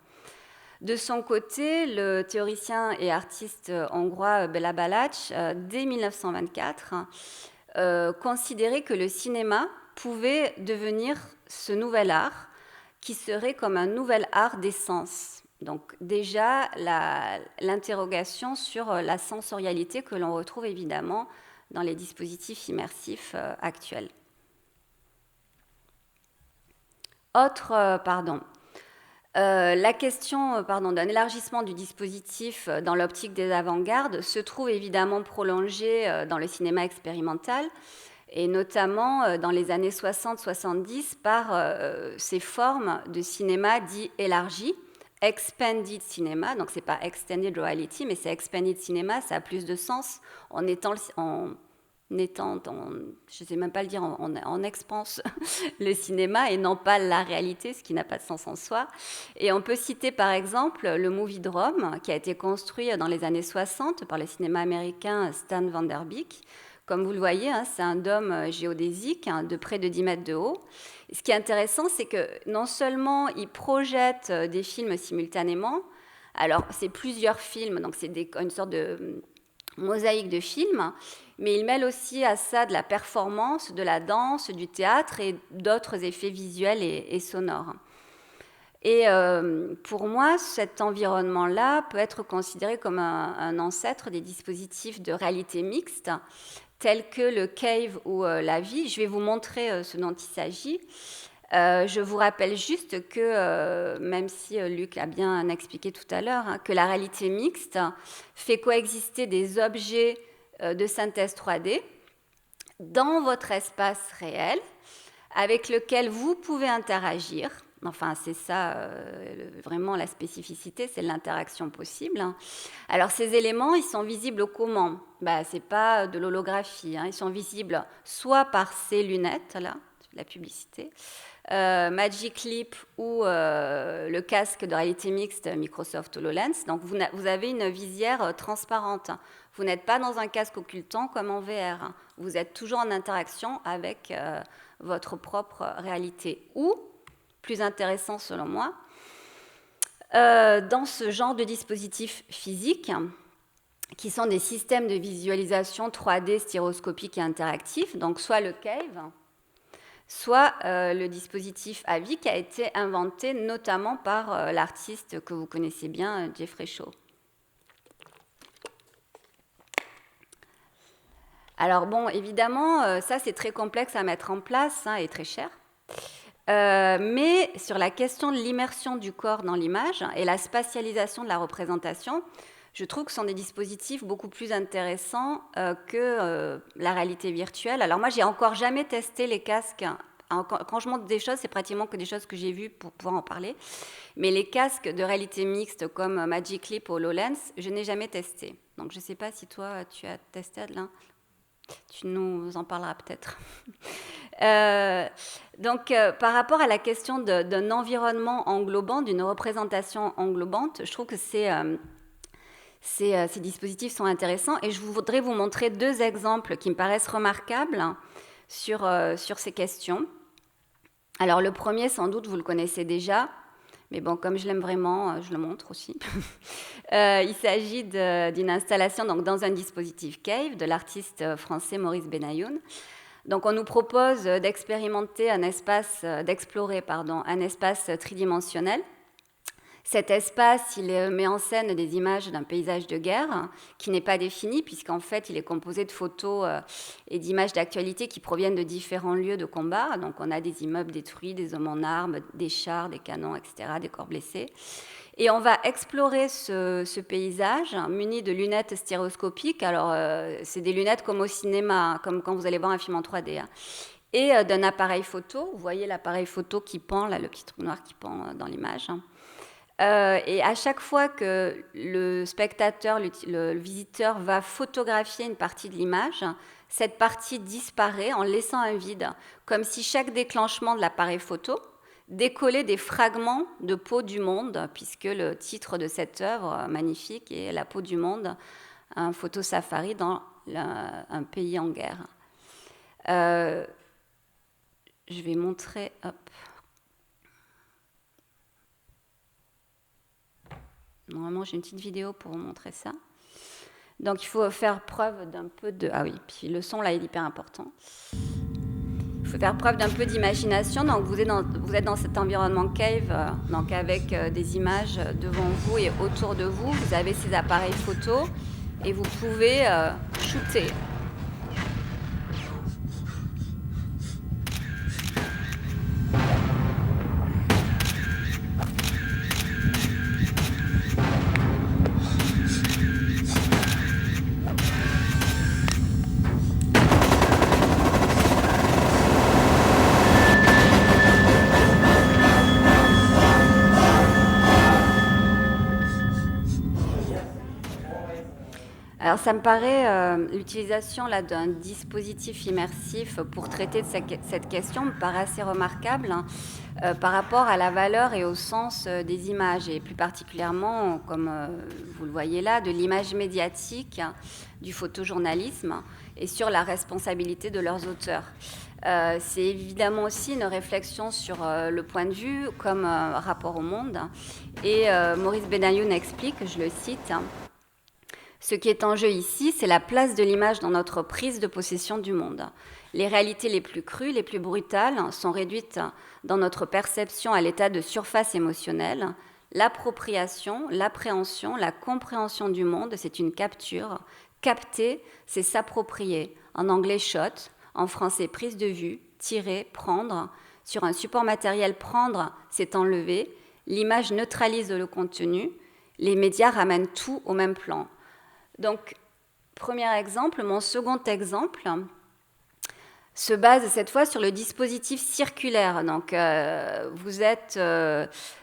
De son côté, le théoricien et artiste hongrois Béla Balázs, dès 1924, considérait que le cinéma pouvait devenir ce nouvel art qui serait comme un nouvel art des sens. Donc déjà, l'interrogation sur la sensorialité que l'on retrouve évidemment dans les dispositifs immersifs actuels. La question d'un élargissement du dispositif dans l'optique des avant-gardes se trouve évidemment prolongée dans le cinéma expérimental, et notamment dans les années 60-70 par ces formes de cinéma dit élargi, expanded cinéma, donc c'est pas extended reality, mais c'est expanded cinéma, ça a plus de sens en étant je ne sais même pas le dire, en expanse le cinéma et non pas la réalité, ce qui n'a pas de sens en soi. Et on peut citer par exemple le Moviedrome, qui a été construit dans les années 60 par le cinéma américain Stan Van Der Beek. Comme vous le voyez, c'est un dôme géodésique de près de 10 mètres de haut. Et ce qui est intéressant, c'est que non seulement il projette des films simultanément, alors c'est plusieurs films, donc c'est une sorte de mosaïque de films, mais il mêle aussi à ça de la performance, de la danse, du théâtre et d'autres effets visuels et sonores. Et pour moi, cet environnement-là peut être considéré comme un ancêtre des dispositifs de réalité mixte, tels que le cave ou la vie. Je vais vous montrer ce dont il s'agit. Je vous rappelle juste que, même si Luc a bien expliqué tout à l'heure, que la réalité mixte fait coexister des objets de synthèse 3D dans votre espace réel, avec lequel vous pouvez interagir. Enfin, c'est ça, vraiment la spécificité, c'est l'interaction possible. Alors, ces éléments, ils sont visibles comment ? Ce n'est pas de l'holographie. Ils sont visibles soit par ces lunettes, là, la publicité, Magic Leap ou le casque de réalité mixte Microsoft HoloLens. Donc, vous avez une visière transparente. Vous n'êtes pas dans un casque occultant comme en VR. Vous êtes toujours en interaction avec votre propre réalité. Ou, plus intéressant selon moi, dans ce genre de dispositifs physiques, qui sont des systèmes de visualisation 3D stéroscopiques et interactifs, donc soit le cave, soit le dispositif AVI qui a été inventé notamment par l'artiste que vous connaissez bien, Jeffrey Shaw. Alors bon, évidemment, ça c'est très complexe à mettre en place et très cher. Mais sur la question de l'immersion du corps dans l'image et la spatialisation de la représentation, je trouve que ce sont des dispositifs beaucoup plus intéressants que la réalité virtuelle. Alors moi, j'ai encore jamais testé les casques. Quand je montre des choses, c'est pratiquement que des choses que j'ai vues pour pouvoir en parler. Mais les casques de réalité mixte comme Magic Leap ou HoloLens, je n'ai jamais testé. Donc je ne sais pas si toi, tu as testé, Adeline. Tu nous en parleras peut-être. Donc, par rapport à la question d'un environnement englobant, d'une représentation englobante, je trouve que ces dispositifs sont intéressants et je voudrais vous montrer 2 exemples qui me paraissent remarquables sur ces questions. Alors, le premier, sans doute, vous le connaissez déjà, mais bon, comme je l'aime vraiment, je le montre aussi. Il s'agit d'une installation donc, dans un dispositif Cave de l'artiste français Maurice Benayoun. Donc, on nous propose d'explorer un espace tridimensionnel. Cet espace, il met en scène des images d'un paysage de guerre qui n'est pas défini, puisqu'en fait, il est composé de photos et d'images d'actualité qui proviennent de différents lieux de combat. Donc, on a des immeubles détruits, des hommes en armes, des chars, des canons, etc., des corps blessés. Et on va explorer ce paysage muni de lunettes stéréoscopiques. Alors, c'est des lunettes comme au cinéma, comme quand vous allez voir un film en 3D. Et d'un appareil photo. Vous voyez l'appareil photo qui pend, là, le petit trou noir qui pend dans l'image. Et à chaque fois que le spectateur, le visiteur va photographier une partie de l'image, cette partie disparaît en laissant un vide, comme si chaque déclenchement de l'appareil photo décollait des fragments de peau du monde, puisque le titre de cette œuvre magnifique est « La peau du monde, un photo-safari dans un pays en guerre ». Je vais montrer... Hop. Normalement, j'ai une petite vidéo pour vous montrer ça. Donc, il faut faire preuve d'un peu de... Ah oui, puis le son, là, est hyper important. Il faut faire preuve d'un peu d'imagination. Donc, vous êtes dans cet environnement cave, donc avec des images devant vous et autour de vous. Vous avez ces appareils photo et vous pouvez shooter. Alors, ça me paraît, l'utilisation là, d'un dispositif immersif pour traiter de cette question me paraît assez remarquable par rapport à la valeur et au sens des images, et plus particulièrement, comme vous le voyez là, de l'image médiatique, du photojournalisme, et sur la responsabilité de leurs auteurs. C'est évidemment aussi une réflexion sur le point de vue comme rapport au monde. Et Maurice Benayoun explique, je le cite, « Ce qui est en jeu ici, c'est la place de l'image dans notre prise de possession du monde. Les réalités les plus crues, les plus brutales, sont réduites dans notre perception à l'état de surface émotionnelle. L'appropriation, l'appréhension, la compréhension du monde, c'est une capture. Capter, c'est s'approprier. En anglais, shot, en français, prise de vue, tirer, prendre. Sur un support matériel, prendre, c'est enlever. L'image neutralise le contenu. Les médias ramènent tout au même plan. » Donc, premier exemple. Mon second exemple se base cette fois sur le dispositif circulaire. Donc, vous êtes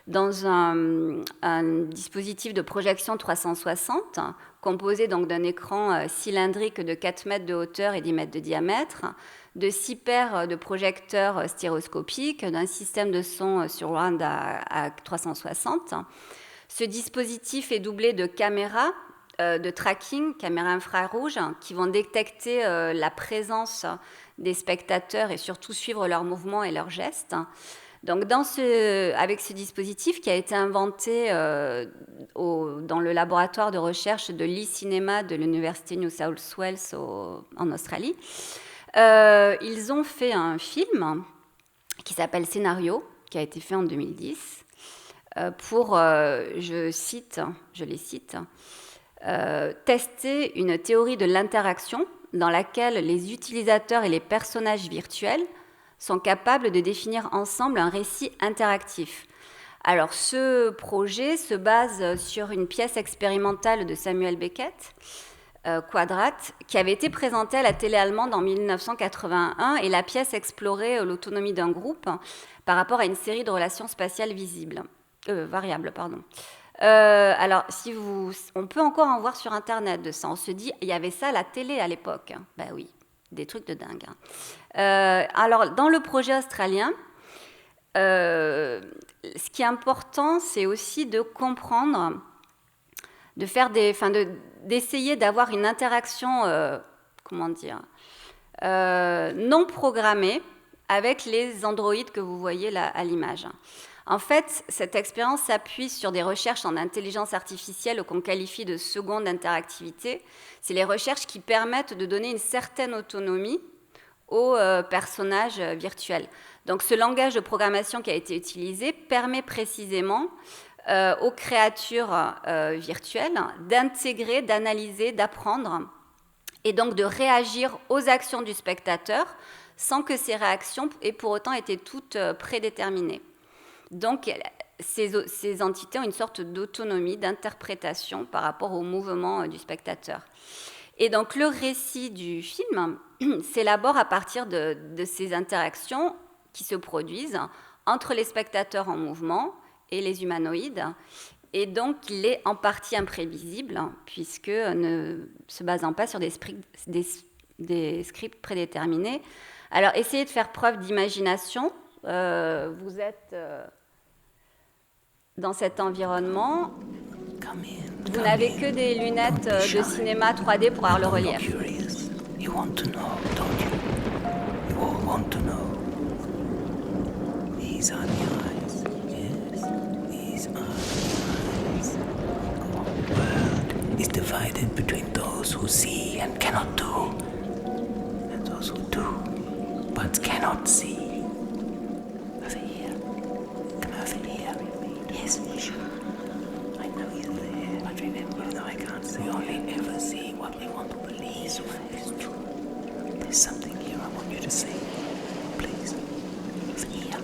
dans un dispositif de projection 360 composé donc d'un écran cylindrique de 4 mètres de hauteur et 10 mètres de diamètre, de 6 paires de projecteurs stéréoscopiques, d'un système de son surround à 360. Ce dispositif est doublé de caméras de tracking, caméras infrarouges, qui vont détecter la présence des spectateurs et surtout suivre leurs mouvements et leurs gestes. Donc, avec ce dispositif qui a été inventé dans le laboratoire de recherche de l'e-cinéma de l'université New South Wales en Australie, ils ont fait un film qui s'appelle Scénario, qui a été fait en 2010, pour, je les cite, tester une théorie de l'interaction dans laquelle les utilisateurs et les personnages virtuels sont capables de définir ensemble un récit interactif. Alors, ce projet se base sur une pièce expérimentale de Samuel Beckett, Quadrat, qui avait été présentée à la télé allemande en 1981, et la pièce explorait l'autonomie d'un groupe par rapport à une série de relations spatiales variables. Alors, on peut encore en voir sur Internet de ça. On se dit, il y avait ça à la télé à l'époque. Ben oui, des trucs de dingue. Alors, dans le projet australien, ce qui est important, c'est aussi de comprendre, d'essayer d'avoir une interaction, non programmée avec les androïdes que vous voyez là à l'image. En fait, cette expérience s'appuie sur des recherches en intelligence artificielle qu'on qualifie de seconde interactivité. C'est les recherches qui permettent de donner une certaine autonomie aux personnages virtuels. Donc, ce langage de programmation qui a été utilisé permet précisément aux créatures virtuelles d'intégrer, d'analyser, d'apprendre et donc de réagir aux actions du spectateur sans que ces réactions aient pour autant été toutes prédéterminées. Donc, ces entités ont une sorte d'autonomie, d'interprétation par rapport au mouvement du spectateur. Et donc, le récit du film s'élabore à partir de ces interactions qui se produisent entre les spectateurs en mouvement et les humanoïdes. Et donc, il est en partie imprévisible, puisque ne se basant pas sur des scripts prédéterminés. Alors, essayez de faire preuve d'imagination. Vous êtes dans cet environnement. Vous n'avez que des lunettes de cinéma 3D pour avoir le relief. You want to know, don't you? You all want to know. These are the eyes. Yes, these are the eyes. The world is divided between those who see and cannot do, and those who do but cannot see. Over here. Come over here. Yes, sure. I know you're there, but remember, though I can't see, we only ever see what we want to believe. Is true. There's something here I want you to say. Please. Over here.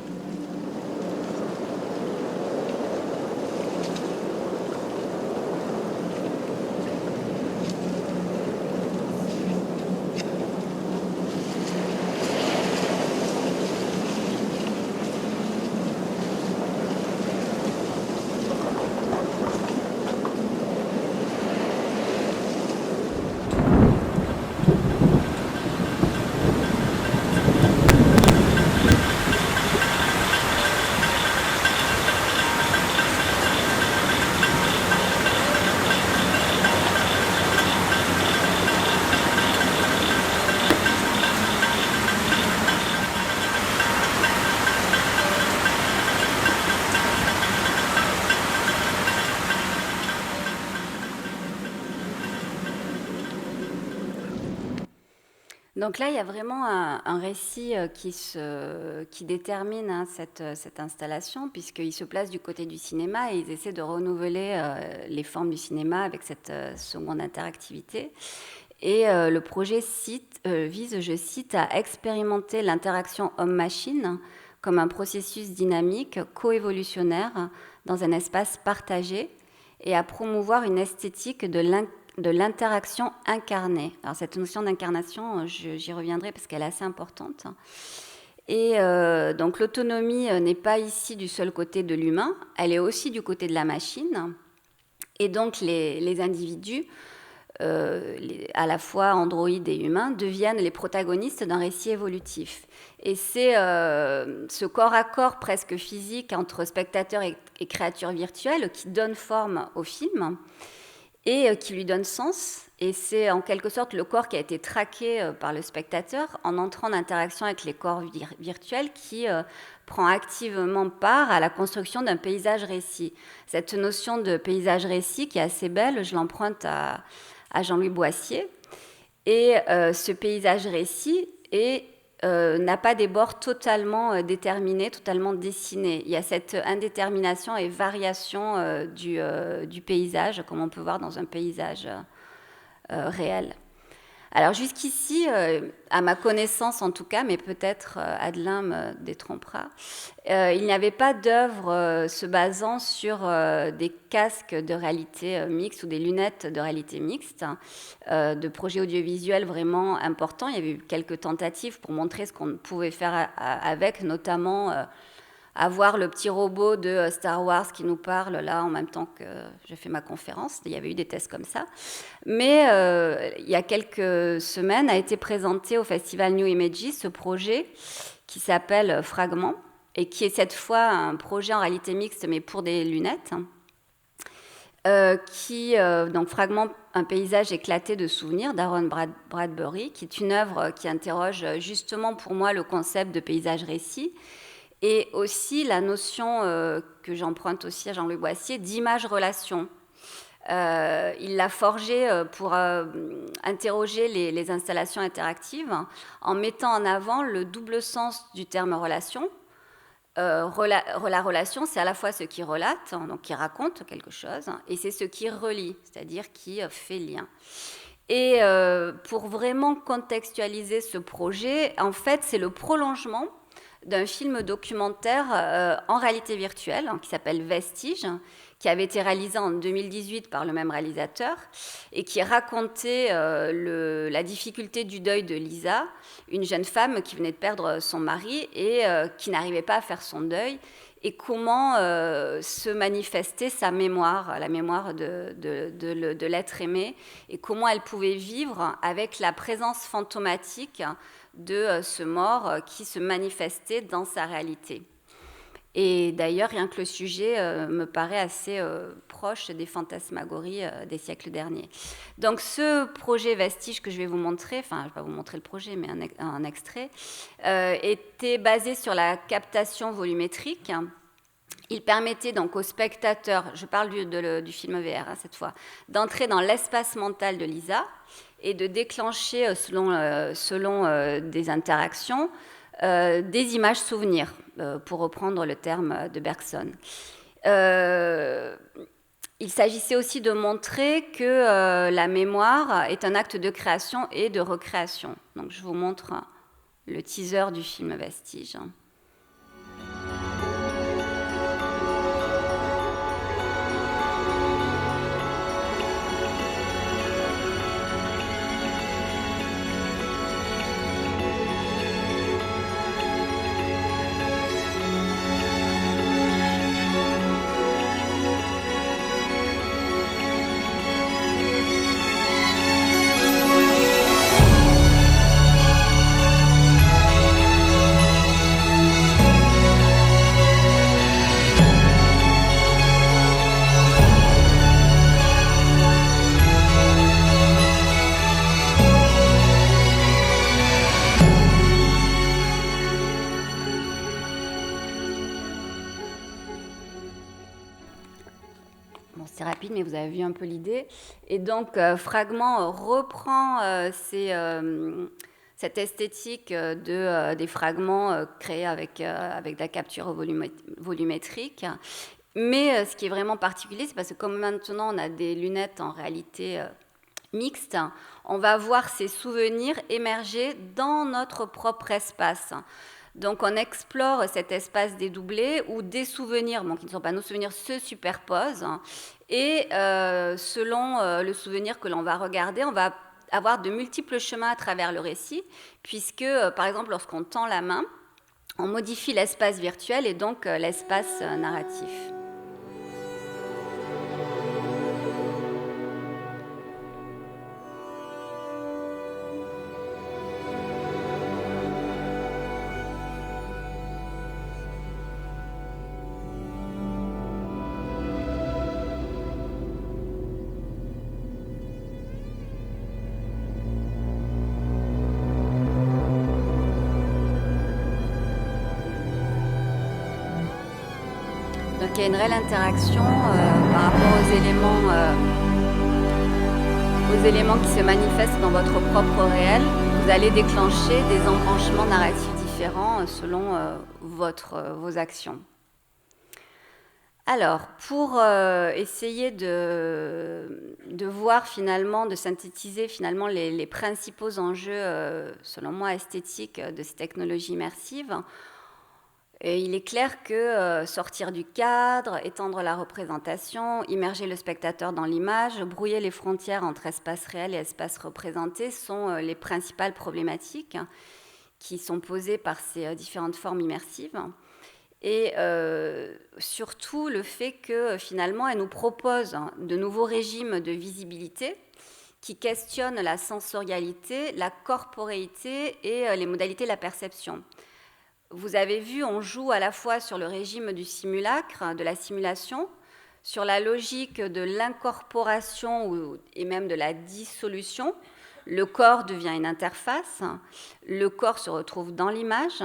Donc là, il y a vraiment un récit qui détermine cette installation, puisqu'il se place du côté du cinéma et ils essaient de renouveler les formes du cinéma avec cette seconde interactivité. Et le projet vise, je cite, à expérimenter l'interaction homme-machine comme un processus dynamique, coévolutionnaire, dans un espace partagé, et à promouvoir une esthétique de l'interaction incarnée. Alors cette notion d'incarnation, j'y reviendrai parce qu'elle est assez importante. Et donc l'autonomie n'est pas ici du seul côté de l'humain, elle est aussi du côté de la machine. Et donc les individus, à la fois androïdes et humains, deviennent les protagonistes d'un récit évolutif. Et c'est ce corps à corps presque physique entre spectateurs et créatures virtuelles qui donne forme au film et qui lui donne sens. Et c'est en quelque sorte le corps qui a été traqué par le spectateur en entrant en interaction avec les corps virtuels qui prend activement part à la construction d'un paysage-récit. Cette notion de paysage-récit qui est assez belle, je l'emprunte à Jean-Louis Boissier. Et ce paysage-récit n'a pas des bords totalement déterminés, totalement dessinés. Il y a cette indétermination et variation du paysage, comme on peut voir dans un paysage réel. Alors jusqu'ici, à ma connaissance en tout cas, mais peut-être Adelin me détrompera, il n'y avait pas d'œuvre se basant sur des casques de réalité mixte ou des lunettes de réalité mixte, de projets audiovisuels vraiment importants. Il y avait eu quelques tentatives pour montrer ce qu'on pouvait faire avec, notamment à voir le petit robot de Star Wars qui nous parle là en même temps que je fais ma conférence. Il y avait eu des tests comme ça. Mais il y a quelques semaines a été présenté au Festival New Images ce projet qui s'appelle Fragment et qui est cette fois un projet en réalité mixte mais pour des lunettes. Donc Fragment, un paysage éclaté de souvenirs d'Aaron Bradbury, qui est une œuvre qui interroge justement pour moi le concept de paysage-récit et aussi la notion que j'emprunte aussi à Jean-Louis Boissier d'image-relation. Il l'a forgé pour interroger les installations interactives en mettant en avant le double sens du terme relation. La relation, c'est à la fois ce qui relate, donc qui raconte quelque chose, et c'est ce qui relie, c'est-à-dire qui fait lien. Et pour vraiment contextualiser ce projet, en fait, c'est le prolongement d'un film documentaire en réalité virtuelle qui s'appelle Vestige, qui avait été réalisé en 2018 par le même réalisateur et qui racontait la difficulté du deuil de Lisa, une jeune femme qui venait de perdre son mari et qui n'arrivait pas à faire son deuil, et comment se manifestait sa mémoire, la mémoire de l'être aimé, et comment elle pouvait vivre avec la présence fantomatique de ce mort qui se manifestait dans sa réalité. Et d'ailleurs, rien que le sujet me paraît assez proche des fantasmagories des siècles derniers. Donc ce projet Vestige que je vais vous montrer, enfin je ne vais pas vous montrer le projet, mais un extrait, était basé sur la captation volumétrique. Il permettait donc aux spectateurs, je parle du film VR cette fois, d'entrer dans l'espace mental de Lisa et de déclencher, selon des interactions, des images souvenirs, pour reprendre le terme de Bergson. Il s'agissait aussi de montrer que la mémoire est un acte de création et de recréation. Donc je vous montre le teaser du film Vestige. C'est rapide, mais vous avez vu un peu l'idée. Et donc, Fragment reprend cette esthétique des fragments créés avec de la capture volumétrique. Mais ce qui est vraiment particulier, c'est parce que comme maintenant on a des lunettes en réalité mixte, on va voir ces souvenirs émerger dans notre propre espace. Donc on explore cet espace dédoublé où des souvenirs, qui ne sont pas nos souvenirs, se superposent. Et selon le souvenir que l'on va regarder, on va avoir de multiples chemins à travers le récit, puisque, par exemple, lorsqu'on tend la main, on modifie l'espace virtuel et donc l'espace narratif. Donc il y a une réelle interaction par rapport aux éléments qui se manifestent dans votre propre réel. Vous allez déclencher des embranchements narratifs différents selon vos actions. Alors, pour essayer de voir finalement, de synthétiser finalement les principaux enjeux, selon moi, esthétiques de ces technologies immersives, et il est clair que sortir du cadre, étendre la représentation, immerger le spectateur dans l'image, brouiller les frontières entre espace réel et espace représenté sont les principales problématiques qui sont posées par ces différentes formes immersives. Et surtout le fait que finalement elle nous propose de nouveaux régimes de visibilité qui questionnent la sensorialité, la corporéité et les modalités de la perception. Vous avez vu, on joue à la fois sur le régime du simulacre, de la simulation, sur la logique de l'incorporation et même de la dissolution. Le corps devient une interface, le corps se retrouve dans l'image,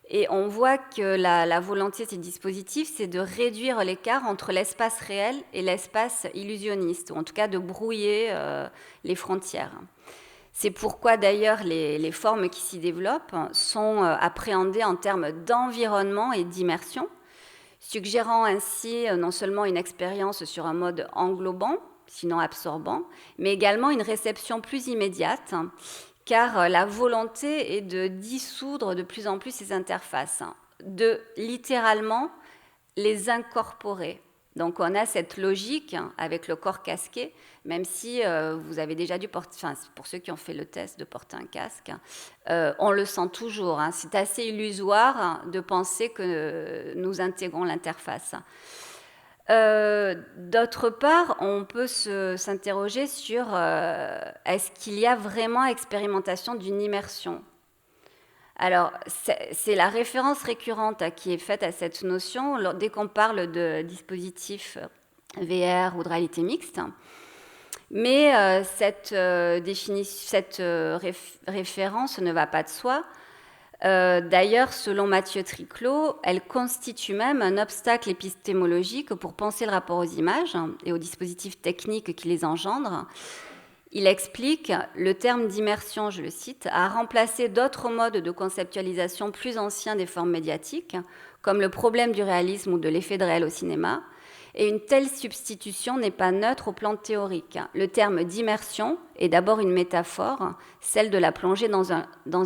et on voit que la volonté de ces dispositifs, c'est de réduire l'écart entre l'espace réel et l'espace illusionniste, ou en tout cas de brouiller les frontières. C'est pourquoi d'ailleurs les formes qui s'y développent sont appréhendées en termes d'environnement et d'immersion, suggérant ainsi non seulement une expérience sur un mode englobant, sinon absorbant, mais également une réception plus immédiate, car la volonté est de dissoudre de plus en plus ces interfaces, de littéralement les incorporer. Donc on a cette logique avec le corps casqué, même si vous avez déjà dû porter, enfin pour ceux qui ont fait le test de porter un casque, on le sent toujours. C'est assez illusoire de penser que nous intégrons l'interface. D'autre part, on peut s'interroger sur est-ce qu'il y a vraiment expérimentation d'une immersion ? Alors, c'est la référence récurrente qui est faite à cette notion dès qu'on parle de dispositifs VR ou de réalité mixte. Mais cette référence ne va pas de soi. D'ailleurs, selon Mathieu Triclot, elle constitue même un obstacle épistémologique pour penser le rapport aux images et aux dispositifs techniques qui les engendrent. Il explique « Le terme d'immersion, je le cite, a remplacé d'autres modes de conceptualisation plus anciens des formes médiatiques, comme le problème du réalisme ou de l'effet de réel au cinéma, et une telle substitution n'est pas neutre au plan théorique. Le terme d'immersion est d'abord une métaphore, celle de la plongée dans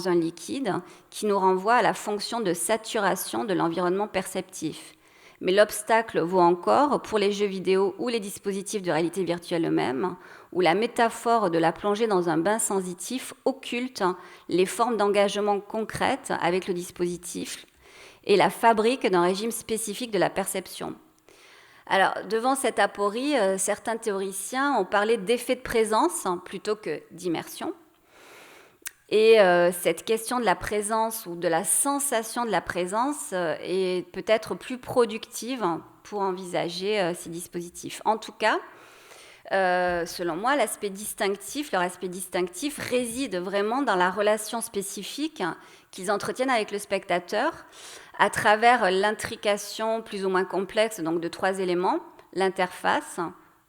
un liquide, qui nous renvoie à la fonction de saturation de l'environnement perceptif. Mais l'obstacle vaut encore pour les jeux vidéo ou les dispositifs de réalité virtuelle eux-mêmes, où la métaphore de la plongée dans un bain sensitif occulte les formes d'engagement concrètes avec le dispositif et la fabrique d'un régime spécifique de la perception. Alors, devant cette aporie, certains théoriciens ont parlé d'effet de présence plutôt que d'immersion. Et cette question de la présence ou de la sensation de la présence est peut-être plus productive pour envisager ces dispositifs. En tout cas, selon moi, leur aspect distinctif réside vraiment dans la relation spécifique qu'ils entretiennent avec le spectateur à travers l'intrication plus ou moins complexe donc de 3 éléments, l'interface,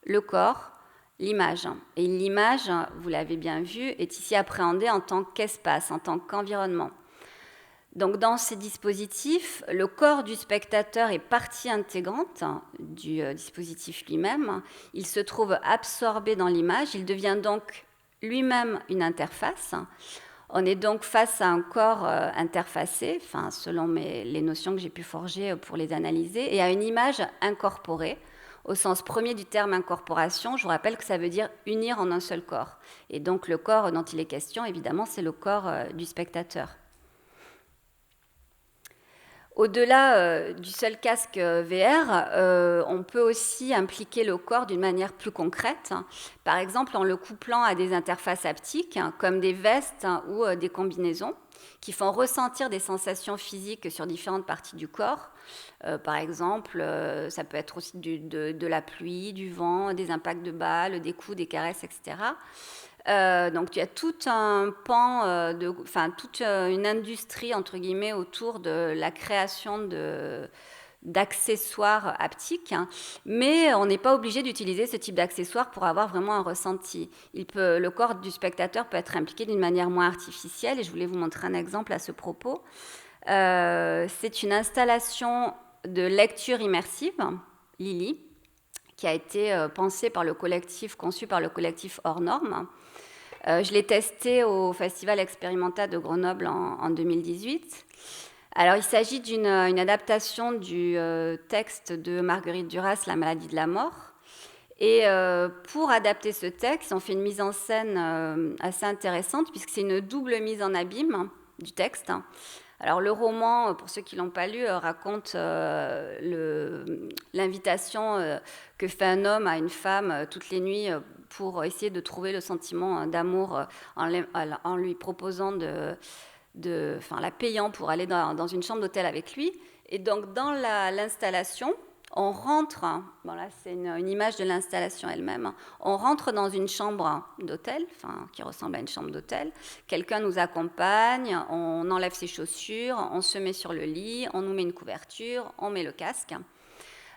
le corps, l'image. Et l'image, vous l'avez bien vu, est ici appréhendée en tant qu'espace, en tant qu'environnement. Donc dans ces dispositifs, le corps du spectateur est partie intégrante du dispositif lui-même. Il se trouve absorbé dans l'image, il devient donc lui-même une interface. On est donc face à un corps interfacé, selon les notions que j'ai pu forger pour les analyser, et à une image incorporée. Au sens premier du terme incorporation, je vous rappelle que ça veut dire unir en un seul corps. Et donc le corps dont il est question, évidemment, c'est le corps du spectateur. Au-delà du seul casque VR, on peut aussi impliquer le corps d'une manière plus concrète, par exemple en le couplant à des interfaces haptiques, comme des vestes ou des combinaisons, qui font ressentir des sensations physiques sur différentes parties du corps. Par exemple, ça peut être aussi de la pluie, du vent, des impacts de balles, des coups, des caresses, etc. Donc il y a tout un pan, toute une industrie entre guillemets autour de la création d'accessoires haptiques, mais on n'est pas obligé d'utiliser ce type d'accessoires pour avoir vraiment un ressenti. Le corps du spectateur peut être impliqué d'une manière moins artificielle, et je voulais vous montrer un exemple à ce propos. C'est une installation de lecture immersive, Lily, qui a été conçue par le collectif Hors Normes. Je l'ai testé au Festival Expérimental de Grenoble en 2018. Alors, il s'agit d'une adaptation du texte de Marguerite Duras, La maladie de la mort. Et pour adapter ce texte, on fait une mise en scène assez intéressante, puisque c'est une double mise en abîme du texte. Alors le roman, pour ceux qui ne l'ont pas lu, raconte l'invitation que fait un homme à une femme toutes les nuits pour essayer de trouver le sentiment d'amour en lui proposant la payant pour aller dans une chambre d'hôtel avec lui. Et donc dans l'installation, on rentre, bon là c'est une image de l'installation elle-même, on rentre dans une chambre d'hôtel, qui ressemble à une chambre d'hôtel, quelqu'un nous accompagne, on enlève ses chaussures, on se met sur le lit, on nous met une couverture, on met le casque.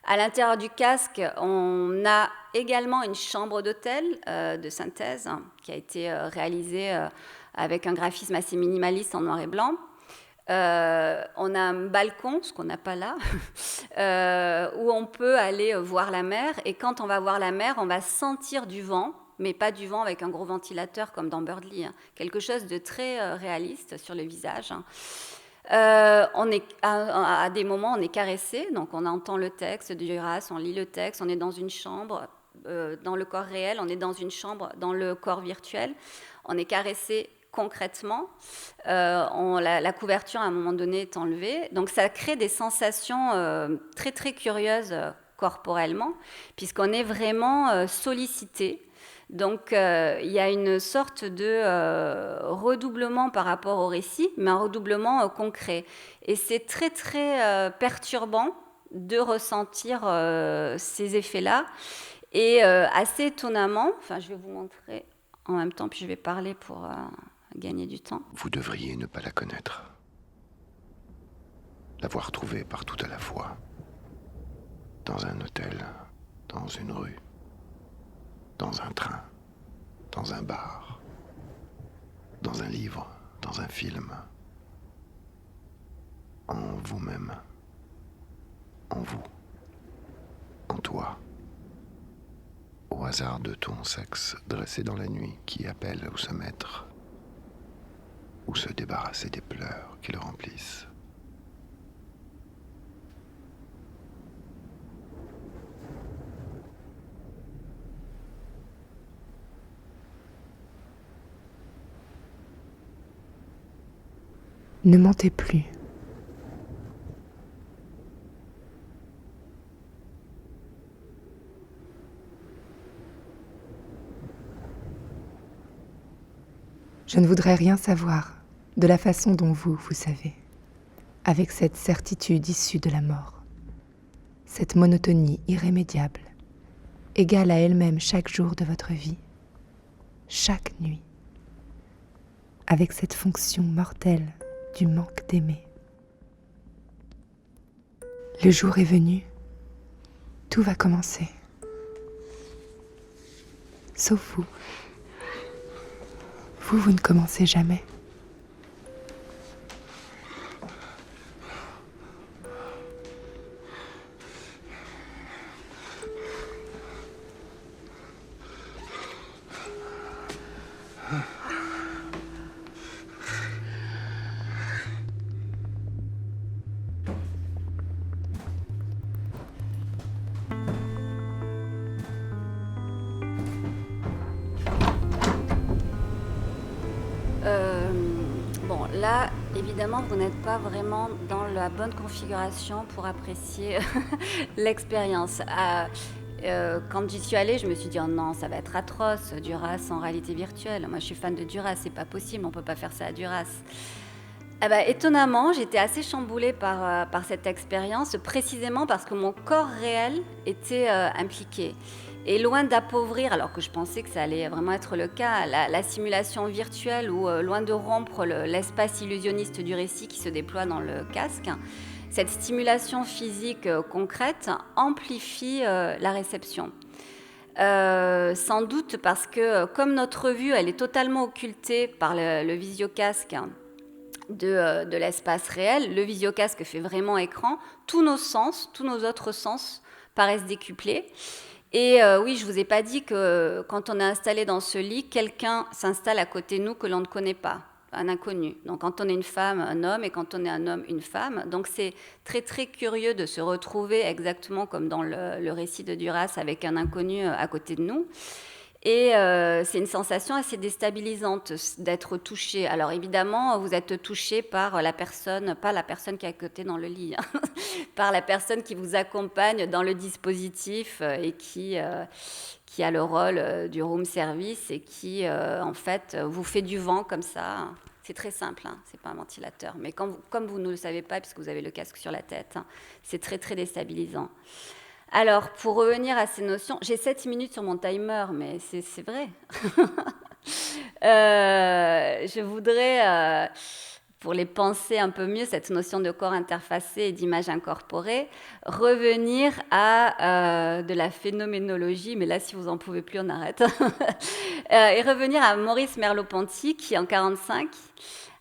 À l'intérieur du casque, on a également une chambre d'hôtel de synthèse qui a été réalisée avec un graphisme assez minimaliste en noir et blanc. On a un balcon, ce qu'on n'a pas là, où on peut aller voir la mer. Et quand on va voir la mer, on va sentir du vent, mais pas du vent avec un gros ventilateur comme dans Birdly. Quelque chose de très réaliste sur le visage. À des moments, on est caressé, donc on entend le texte de Duras, on lit le texte, on est dans une chambre, dans le corps réel, on est dans une chambre, dans le corps virtuel. On est caressé concrètement, la couverture à un moment donné est enlevée, donc ça crée des sensations très très curieuses corporellement, puisqu'on est vraiment sollicité. Donc il y a une sorte de redoublement par rapport au récit, mais un redoublement concret. Et c'est très très perturbant de ressentir ces effets-là. Et assez étonnamment, je vais vous montrer en même temps, puis je vais parler pour gagner du temps. Vous devriez ne pas la connaître. L'avoir trouvée partout à la fois. Dans un hôtel, dans une rue, dans un train, dans un bar, dans un livre, dans un film. En vous-même. En vous. En toi. Au hasard de ton sexe dressé dans la nuit qui appelle ou se mettre, ou se débarrasser des pleurs qui le remplissent. Ne mentez plus. Je ne voudrais rien savoir de la façon dont vous savez, avec cette certitude issue de la mort, cette monotonie irrémédiable, égale à elle-même chaque jour de votre vie, chaque nuit, avec cette fonction mortelle du manque d'aimer. Le jour est venu, tout va commencer, sauf vous. Vous ne commencez jamais. Bon, là, évidemment, vous n'êtes pas vraiment dans la bonne configuration pour apprécier l'expérience. Quand j'y suis allée, je me suis dit, oh non, ça va être atroce, Duras en réalité virtuelle. Moi, je suis fan de Duras, c'est pas possible, on peut pas faire ça à Duras. Étonnamment, j'étais assez chamboulée par cette expérience, précisément parce que mon corps réel était impliqué. Et loin d'appauvrir, alors que je pensais que ça allait vraiment être le cas, la simulation virtuelle ou loin de rompre l'espace illusionniste du récit qui se déploie dans le casque, cette stimulation physique concrète amplifie la réception. Sans doute parce que comme notre vue, elle est totalement occultée par le visiocasque de l'espace réel, le visiocasque fait vraiment écran, tous nos sens, tous nos autres sens paraissent décuplés. Et oui, je ne vous ai pas dit que quand on est installé dans ce lit, quelqu'un s'installe à côté de nous que l'on ne connaît pas, un inconnu. Donc quand on est une femme, un homme, et quand on est un homme, une femme. Donc c'est très très curieux de se retrouver exactement comme dans le récit de Duras avec un inconnu à côté de nous. Et c'est une sensation assez déstabilisante d'être touché. Alors évidemment, vous êtes touché par la personne, pas la personne qui est à côté dans le lit, hein, par la personne qui vous accompagne dans le dispositif et qui a le rôle du room service et qui, en fait, vous fait du vent comme ça. C'est très simple, hein, c'est pas un ventilateur. Mais comme vous ne le savez pas, puisque vous avez le casque sur la tête, hein, c'est très, très déstabilisant. Alors, pour revenir à ces notions, j'ai 7 minutes sur mon timer, mais c'est vrai. Je voudrais, pour les penser un peu mieux, cette notion de corps interfacé et d'image incorporée, revenir à de la phénoménologie, mais là, si vous n'en pouvez plus, on arrête. Et revenir à Maurice Merleau-Ponty, qui, en 1945,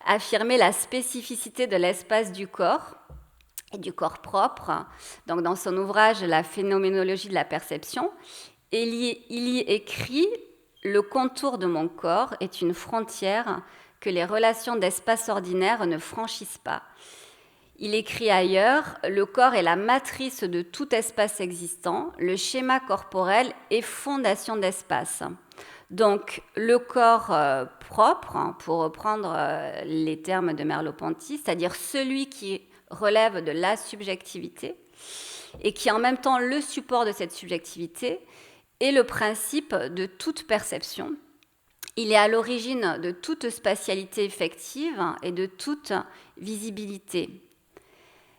affirmait la spécificité de l'espace du corps, et du corps propre, donc dans son ouvrage « La phénoménologie de la perception », et il y écrit « Le contour de mon corps est une frontière que les relations d'espace ordinaire ne franchissent pas. » Il écrit ailleurs « Le corps est la matrice de tout espace existant, le schéma corporel est fondation d'espace. » Donc, le corps propre, pour reprendre les termes de Merleau-Ponty, c'est-à-dire celui qui relève de la subjectivité et qui est en même temps le support de cette subjectivité est le principe de toute perception. Il est à l'origine de toute spatialité effective et de toute visibilité.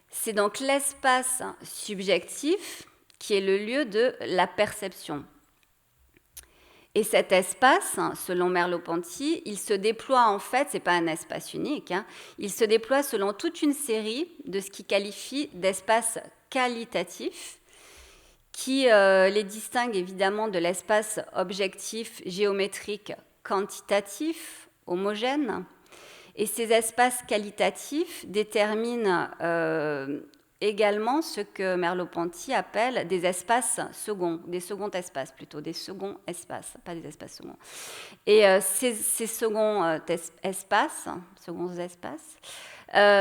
C'est donc l'espace subjectif qui est le lieu de la perception. Et cet espace, selon Merleau-Ponty, il se déploie en fait, ce n'est pas un espace unique, hein, il se déploie selon toute une série de ce qu'il qualifie d'espace qualitatif, qui les distingue évidemment de l'espace objectif, géométrique, quantitatif, homogène. Et ces espaces qualitatifs déterminent également ce que Merleau-Ponty appelle des espaces seconds, des seconds espaces plutôt, des seconds espaces, pas des espaces seconds. Et ces seconds espaces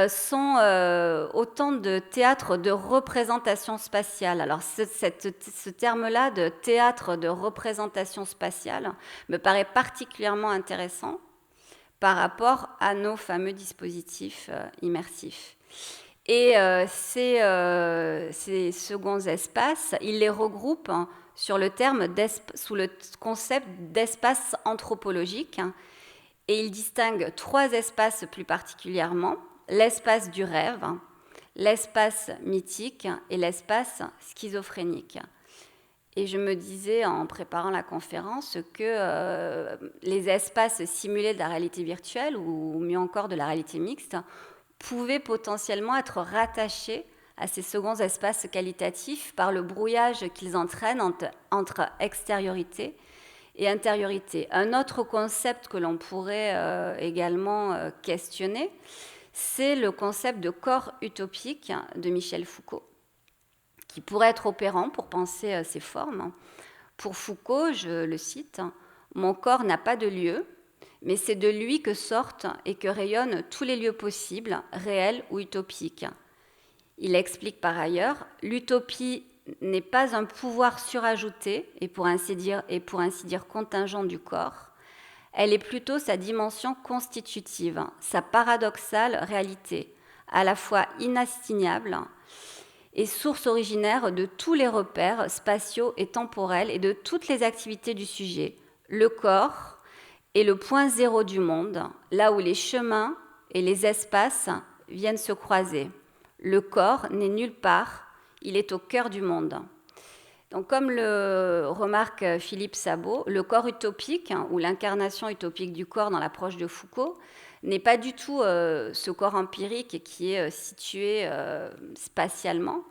sont autant de théâtres de représentation spatiale. Alors ce terme-là de théâtre de représentation spatiale me paraît particulièrement intéressant par rapport à nos fameux dispositifs immersifs. Et ces seconds espaces, il les regroupe sous le concept d'espace anthropologique, et il distingue 3 espaces plus particulièrement, l'espace du rêve, l'espace mythique et l'espace schizophrénique. Et je me disais en préparant la conférence que les espaces simulés de la réalité virtuelle, ou mieux encore de la réalité mixte, pouvaient potentiellement être rattachés à ces seconds espaces qualitatifs par le brouillage qu'ils entraînent entre extériorité et intériorité. Un autre concept que l'on pourrait également questionner, c'est le concept de corps utopique de Michel Foucault, qui pourrait être opérant pour penser ces formes. Pour Foucault, je le cite, « Mon corps n'a pas de lieu, mais c'est de lui que sortent et que rayonnent tous les lieux possibles, réels ou utopiques. » Il explique par ailleurs, « L'utopie n'est pas un pouvoir surajouté et pour ainsi dire contingent du corps. Elle est plutôt sa dimension constitutive, sa paradoxale réalité, à la fois inassignable et source originaire de tous les repères spatiaux et temporels et de toutes les activités du sujet. Le corps est le point zéro du monde, là où les chemins et les espaces viennent se croiser. Le corps n'est nulle part, il est au cœur du monde. » Donc, comme le remarque Philippe Sabot, le corps utopique, ou l'incarnation utopique du corps dans l'approche de Foucault, n'est pas du tout ce corps empirique qui est situé spatialement,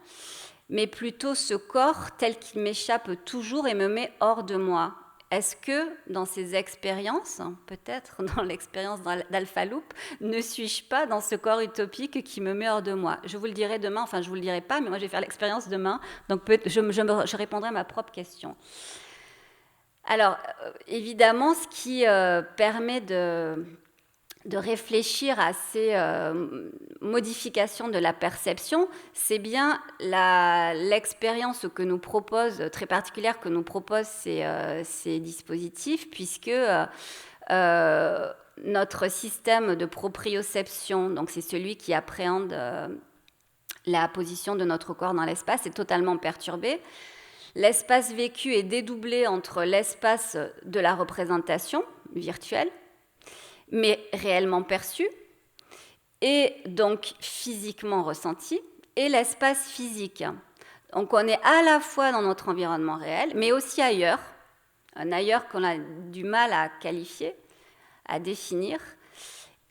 mais plutôt ce corps tel qu'il m'échappe toujours et me met hors de moi. Est-ce que dans ces expériences, peut-être dans l'expérience d'Alpha Loop, ne suis-je pas dans ce corps utopique qui me met hors de moi? Je vous le dirai demain, enfin je ne vous le dirai pas, mais moi je vais faire l'expérience demain, donc je répondrai à ma propre question. Alors, évidemment, ce qui permet de réfléchir à ces modifications de la perception, c'est bien l'expérience que nous propose, très particulière que nous proposent ces dispositifs, puisque notre système de proprioception, donc c'est celui qui appréhende la position de notre corps dans l'espace, est totalement perturbé. L'espace vécu est dédoublé entre l'espace de la représentation virtuelle, mais réellement perçu, et donc physiquement ressenti, et l'espace physique. Donc on est à la fois dans notre environnement réel, mais aussi ailleurs, un ailleurs qu'on a du mal à qualifier, à définir,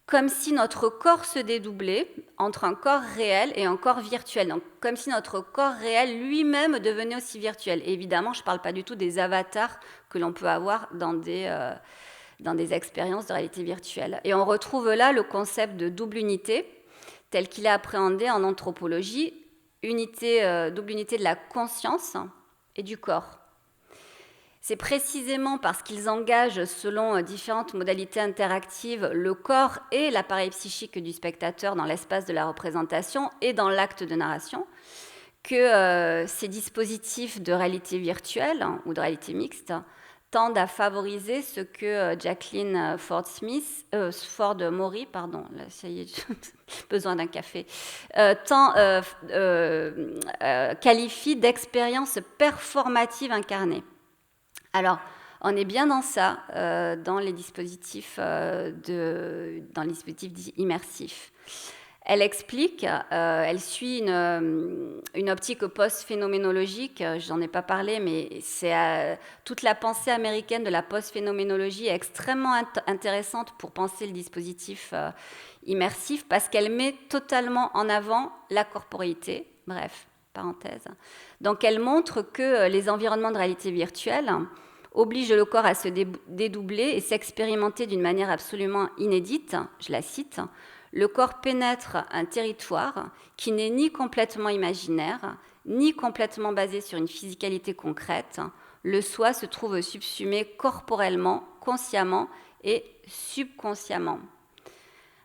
comme si notre corps se dédoublait entre un corps réel et un corps virtuel. Donc comme si notre corps réel lui-même devenait aussi virtuel. Et évidemment, je ne parle pas du tout des avatars que l'on peut avoir dans des expériences de réalité virtuelle. Et on retrouve là le concept de double unité, tel qu'il est appréhendé en anthropologie, double unité de la conscience et du corps. C'est précisément parce qu'ils engagent, selon différentes modalités interactives, le corps et l'appareil psychique du spectateur dans l'espace de la représentation et dans l'acte de narration, que ces dispositifs de réalité virtuelle ou de réalité mixte tendent à favoriser ce que Jacqueline Ford-Maury, pardon, là, ça y est, j'ai besoin d'un café, qualifie d'expérience performative incarnée. Alors, on est bien dans ça, dans les dispositifs dits immersifs. Elle explique, elle suit une optique post-phénoménologique, j'en ai pas parlé, mais c'est toute la pensée américaine de la post-phénoménologie est extrêmement intéressante pour penser le dispositif immersif, parce qu'elle met totalement en avant la corporéité, bref, parenthèse. Donc elle montre que les environnements de réalité virtuelle obligent le corps à se dédoubler et s'expérimenter d'une manière absolument inédite, je la cite. Le corps pénètre un territoire qui n'est ni complètement imaginaire, ni complètement basé sur une physicalité concrète. Le soi se trouve subsumé corporellement, consciemment et subconsciemment.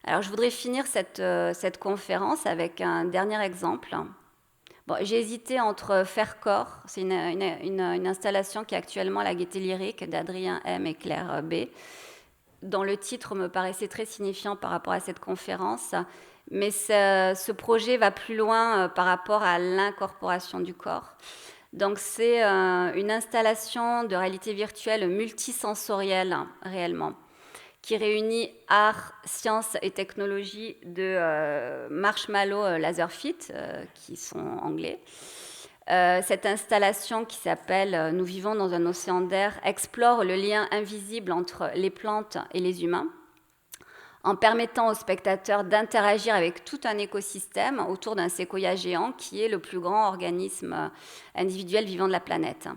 Alors, je voudrais finir cette conférence avec un dernier exemple. Bon, j'ai hésité entre Faire corps, c'est une installation qui est actuellement à la Gaîté Lyrique d'Adrien M. et Claire B., dont le titre me paraissait très signifiant par rapport à cette conférence, mais ce projet va plus loin par rapport à l'incorporation du corps. Donc c'est une installation de réalité virtuelle multisensorielle, réellement, qui réunit art, sciences et technologie de Marshmallow Laserfit, qui sont anglais. Cette installation qui s'appelle « Nous vivons dans un océan d'air » explore le lien invisible entre les plantes et les humains, en permettant aux spectateurs d'interagir avec tout un écosystème autour d'un séquoia géant qui est le plus grand organisme individuel vivant de la planète.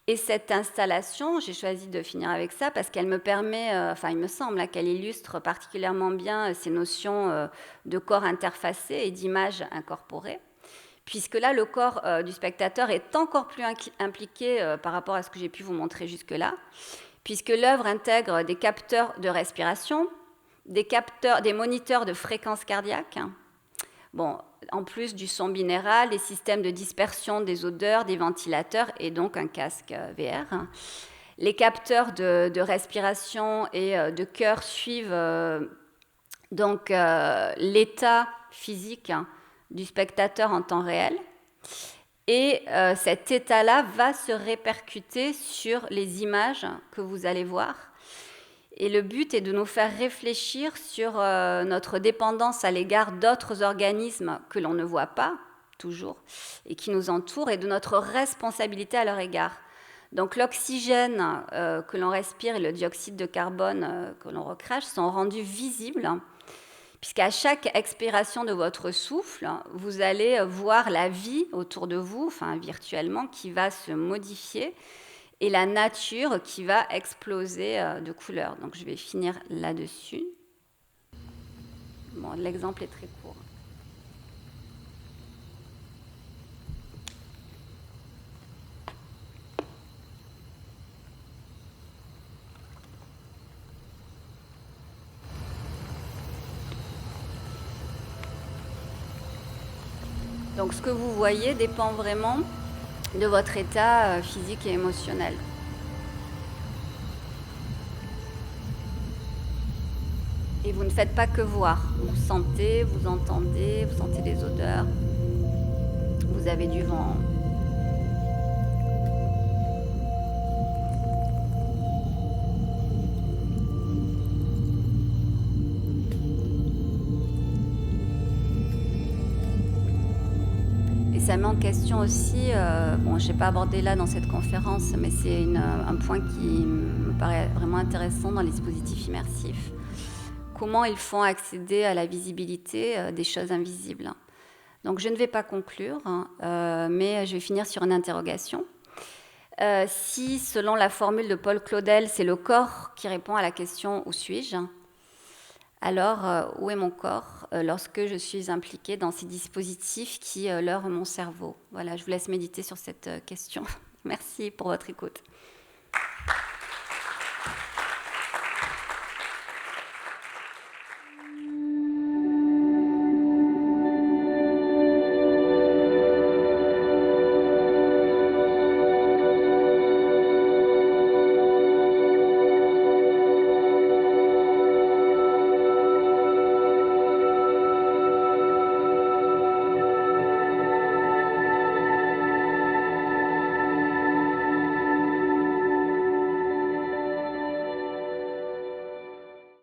Et cette installation, j'ai choisi de finir avec ça parce qu'elle me permet, il me semble qu'elle illustre particulièrement bien ces notions de corps interfacé et d'images incorporées, puisque là, le corps du spectateur est encore plus impliqué par rapport à ce que j'ai pu vous montrer jusque-là, puisque l'œuvre intègre des capteurs de respiration, des moniteurs de fréquence cardiaque, en plus du son binaural, des systèmes de dispersion des odeurs, des ventilateurs et donc un casque VR. Les capteurs de respiration et de cœur suivent l'état physique du spectateur en temps réel. Et cet état-là va se répercuter sur les images que vous allez voir. Et le but est de nous faire réfléchir sur notre dépendance à l'égard d'autres organismes que l'on ne voit pas, toujours, et qui nous entourent, et de notre responsabilité à leur égard. Donc l'oxygène que l'on respire et le dioxyde de carbone que l'on recrache sont rendus visibles, puisqu'à chaque expiration de votre souffle, vous allez voir la vie autour de vous, virtuellement, qui va se modifier, et la nature qui va exploser de couleurs. Donc je vais finir là-dessus. L'exemple est très court. Donc ce que vous voyez dépend vraiment de votre état physique et émotionnel. Et vous ne faites pas que voir. Vous sentez, vous entendez, vous sentez des odeurs. Vous avez du vent. Et ça met en question aussi, bon, je n'ai pas abordé là dans cette conférence, mais c'est un point qui me paraît vraiment intéressant dans les dispositifs immersifs. Comment ils font accéder à la visibilité des choses invisibles. Donc je ne vais pas conclure, mais je vais finir sur une interrogation. Si, selon la formule de Paul Claudel, c'est le corps qui répond à la question « Où suis-je ?», alors où est mon corps lorsque je suis impliquée dans ces dispositifs qui leurrent mon cerveau ? Voilà, je vous laisse méditer sur cette question. Merci pour votre écoute.